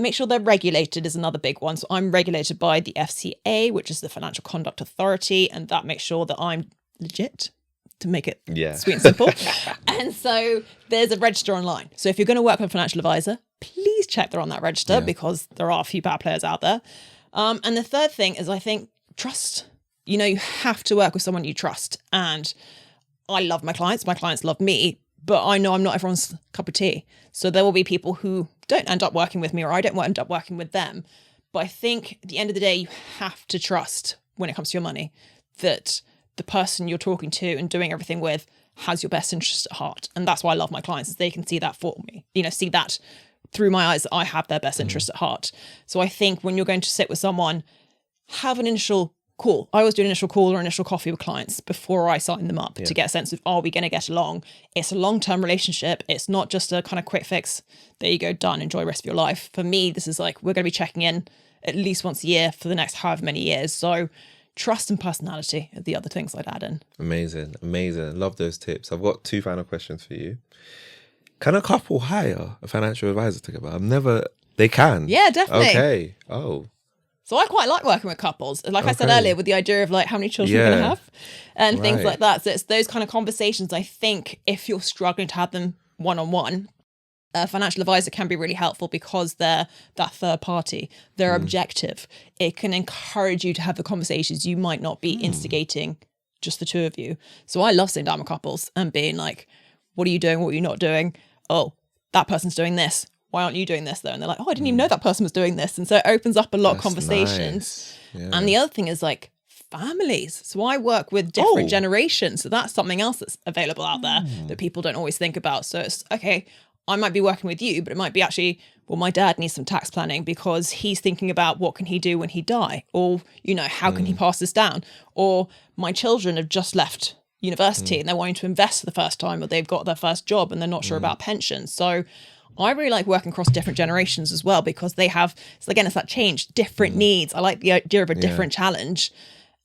Make sure they're regulated is another big one. So I'm regulated by the FCA, which is the Financial Conduct Authority. And that makes sure that I'm legit, to make it sweet and simple. And so there's a register online. So if you're going to work with a financial advisor, please check they're on that register because there are a few bad players out there. And the third thing is, I think, trust. You know, you have to work with someone you trust. And I love my clients love me, but I know I'm not everyone's cup of tea. So there will be people who don't end up working with me or I don't end up working with them. But I think at the end of the day, you have to trust when it comes to your money that the person you're talking to and doing everything with has your best interest at heart. And that's why I love my clients, is they can see that for me, you know, see that through my eyes, that I have their best interest at heart. So I think when you're going to sit with someone, have an initial call. I always do an initial call or initial coffee with clients before I sign them up to get a sense of, are we going to get along? It's a long-term relationship. It's not just a kind of quick fix. There you go, done, enjoy the rest of your life. For me, this is like, we're going to be checking in at least once a year for the next however many years. So trust and personality are the other things I'd add in. Amazing. Love those tips. I've got 2 final questions for you. Can a couple hire a financial advisor together? They can. Yeah, definitely. Okay. Oh. So I quite like working with couples. Like I said earlier, with the idea of like how many children we're going to have and things like that. So it's those kind of conversations. I think if you're struggling to have them one-on-one, a financial advisor can be really helpful because they're that third party. They're objective. It can encourage you to have the conversations you might not be instigating just the two of you. So I love sitting down with couples and being like, what are you doing? What are you not doing? Oh, that person's doing this. Why aren't you doing this though? And they're like, oh, I didn't even know that person was doing this. And so it opens up a lot of conversations. Nice. And the other thing is like families. So I work with different generations. So that's something else that's available out there that people don't always think about. So it's okay, I might be working with you, but it might be actually, well, my dad needs some tax planning because he's thinking about what can he do when he die? Or, you know, how can he pass this down? Or my children have just left university and they're wanting to invest for the first time, or they've got their first job and they're not sure about pensions. So I really like working across different generations as well, because they have, so again, it's that change, different needs. I like the idea of a different challenge.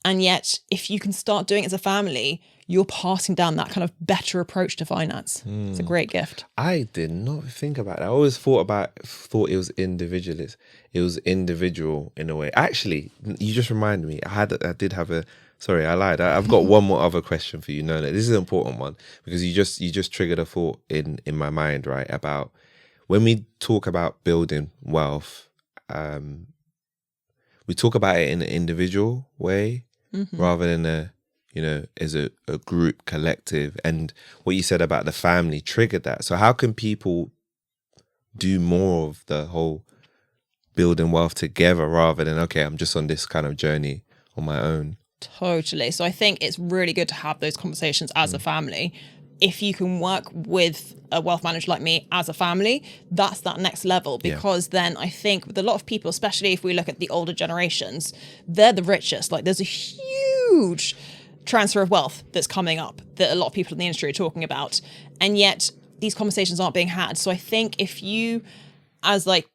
And yet, if you can start doing it as a family, you're passing down that kind of better approach to finance. It's a great gift. I did not think about that. I always thought it was individualist. It was individual in a way. Actually, you just reminded me. I did have a. Sorry, I lied. I've got one more other question for you. No, this is an important one because you just triggered a thought in my mind, right? About when we talk about building wealth, we talk about it in an individual way rather than as a group collective. And what you said about the family triggered that. So how can people do more of the whole building wealth together rather than, okay, I'm just on this kind of journey on my own? Totally. So I think it's really good to have those conversations as a family. If you can work with a wealth manager like me as a family, that's that next level, because then I think with a lot of people, especially if we look at the older generations, they're the richest. Like there's a huge transfer of wealth that's coming up that a lot of people in the industry are talking about. And yet these conversations aren't being had. So I think if you, as like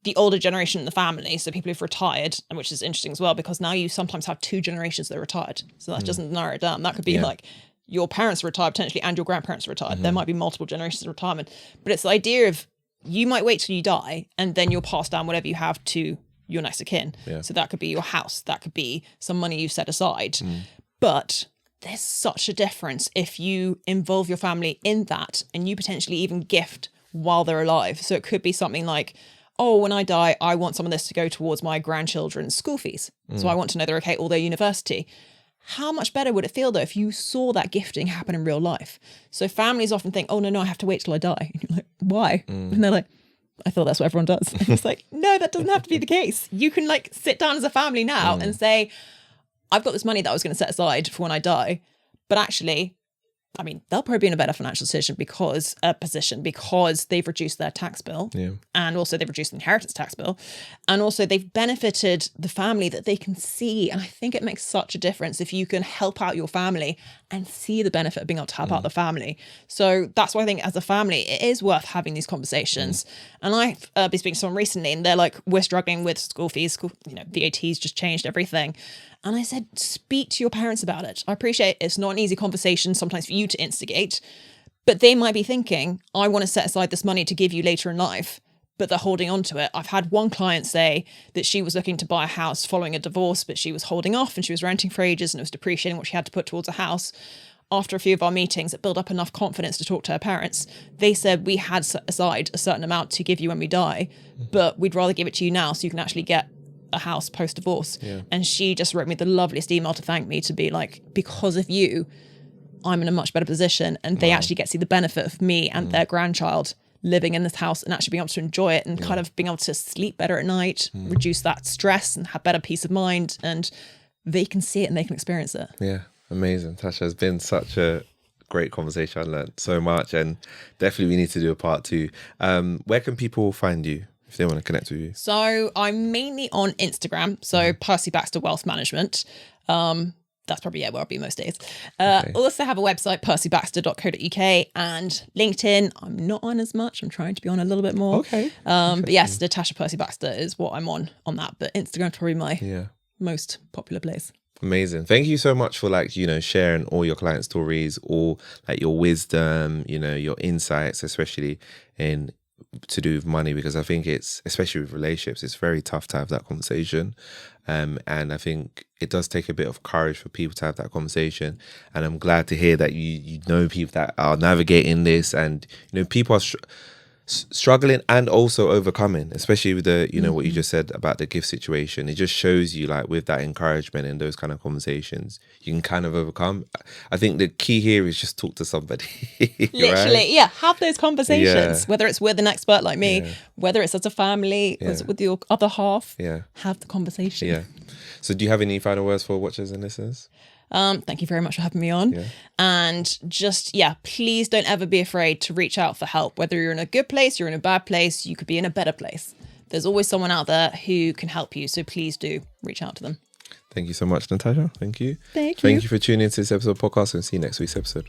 the older generation in the family, so people who've retired, and which is interesting as well, because now you sometimes have two generations that are retired. So that doesn't narrow it down. That could be like your parents are retired potentially and your grandparents are retired. There might be multiple generations of retirement. But it's the idea of you might wait till you die and then you'll pass down whatever you have to your next of kin. Yeah. So that could be your house. That could be some money you set aside. But there's such a difference if you involve your family in that and you potentially even gift while they're alive. So it could be something like, oh, when I die, I want some of this to go towards my grandchildren's school fees. So I want to know they're okay at all their university. How much better would it feel, though, if you saw that gifting happen in real life? So families often think, oh, no, I have to wait till I die. And you're like, why? And they're like, I thought that's what everyone does. And it's like, no, that doesn't have to be the case. You can like sit down as a family now and say, I've got this money that I was going to set aside for when I die. But actually, I mean, they'll probably be in a better financial position because they've reduced their tax bill, and also they've reduced the inheritance tax bill, and also they've benefited the family that they can see. And I think it makes such a difference if you can help out your family and see the benefit of being able to help out the family. So that's why I think as a family, it is worth having these conversations. And I've been speaking to someone recently, and they're like, we're struggling with school fees. VAT's just changed everything. And I said, speak to your parents about it. I appreciate it's not an easy conversation sometimes for you to instigate, but they might be thinking, I want to set aside this money to give you later in life, but they're holding on to it. I've had one client say that she was looking to buy a house following a divorce, but she was holding off and she was renting for ages and it was depreciating what she had to put towards a house. After a few of our meetings, it built up enough confidence to talk to her parents. They said, we had set aside a certain amount to give you when we die, but we'd rather give it to you now so you can actually get a house post-divorce. And she just wrote me the loveliest email to thank me, to be like, because of you, I'm in a much better position, and they actually get to see the benefit of me and their grandchild living in this house and actually being able to enjoy it and kind of being able to sleep better at night, reduce that stress and have better peace of mind, and they can see it and they can experience it. Yeah, amazing. Tasha, it's been such a great conversation. I learned so much, and definitely we need to do a part 2. Where can people find you if they want to connect with you? So I'm mainly on Instagram, so Percy-Baxter Wealth Management. That's probably where I'll be most days. Also have a website, percybaxter.co.uk, and LinkedIn. I'm not on as much. I'm trying to be on a little bit more. Okay. But yes, Natasha Percy-Baxter is what I'm on that. But Instagram's probably my most popular place. Amazing. Thank you so much for sharing all your client stories, all like your wisdom, your insights, especially to do with money, because I think it's, especially with relationships, it's very tough to have that conversation. And I think it does take a bit of courage for people to have that conversation. And I'm glad to hear that you know people that are navigating this, and people are struggling and also overcoming, especially with the what you just said about the gift situation. It just shows you, like, with that encouragement and those kind of conversations, you can kind of overcome. I think the key here is just talk to somebody. Literally, right? Have those conversations, whether it's with an expert like me, whether it's as a family, or with your other half. Have the conversation. So do you have any final words for watchers and listeners? Thank you very much for having me on. And just, please don't ever be afraid to reach out for help. Whether you're in a good place, you're in a bad place, you could be in a better place. There's always someone out there who can help you. So please do reach out to them. Thank you so much, Natasha. Thank you. Thank you. Thank you for tuning into this episode of the podcast, and see you next week's episode.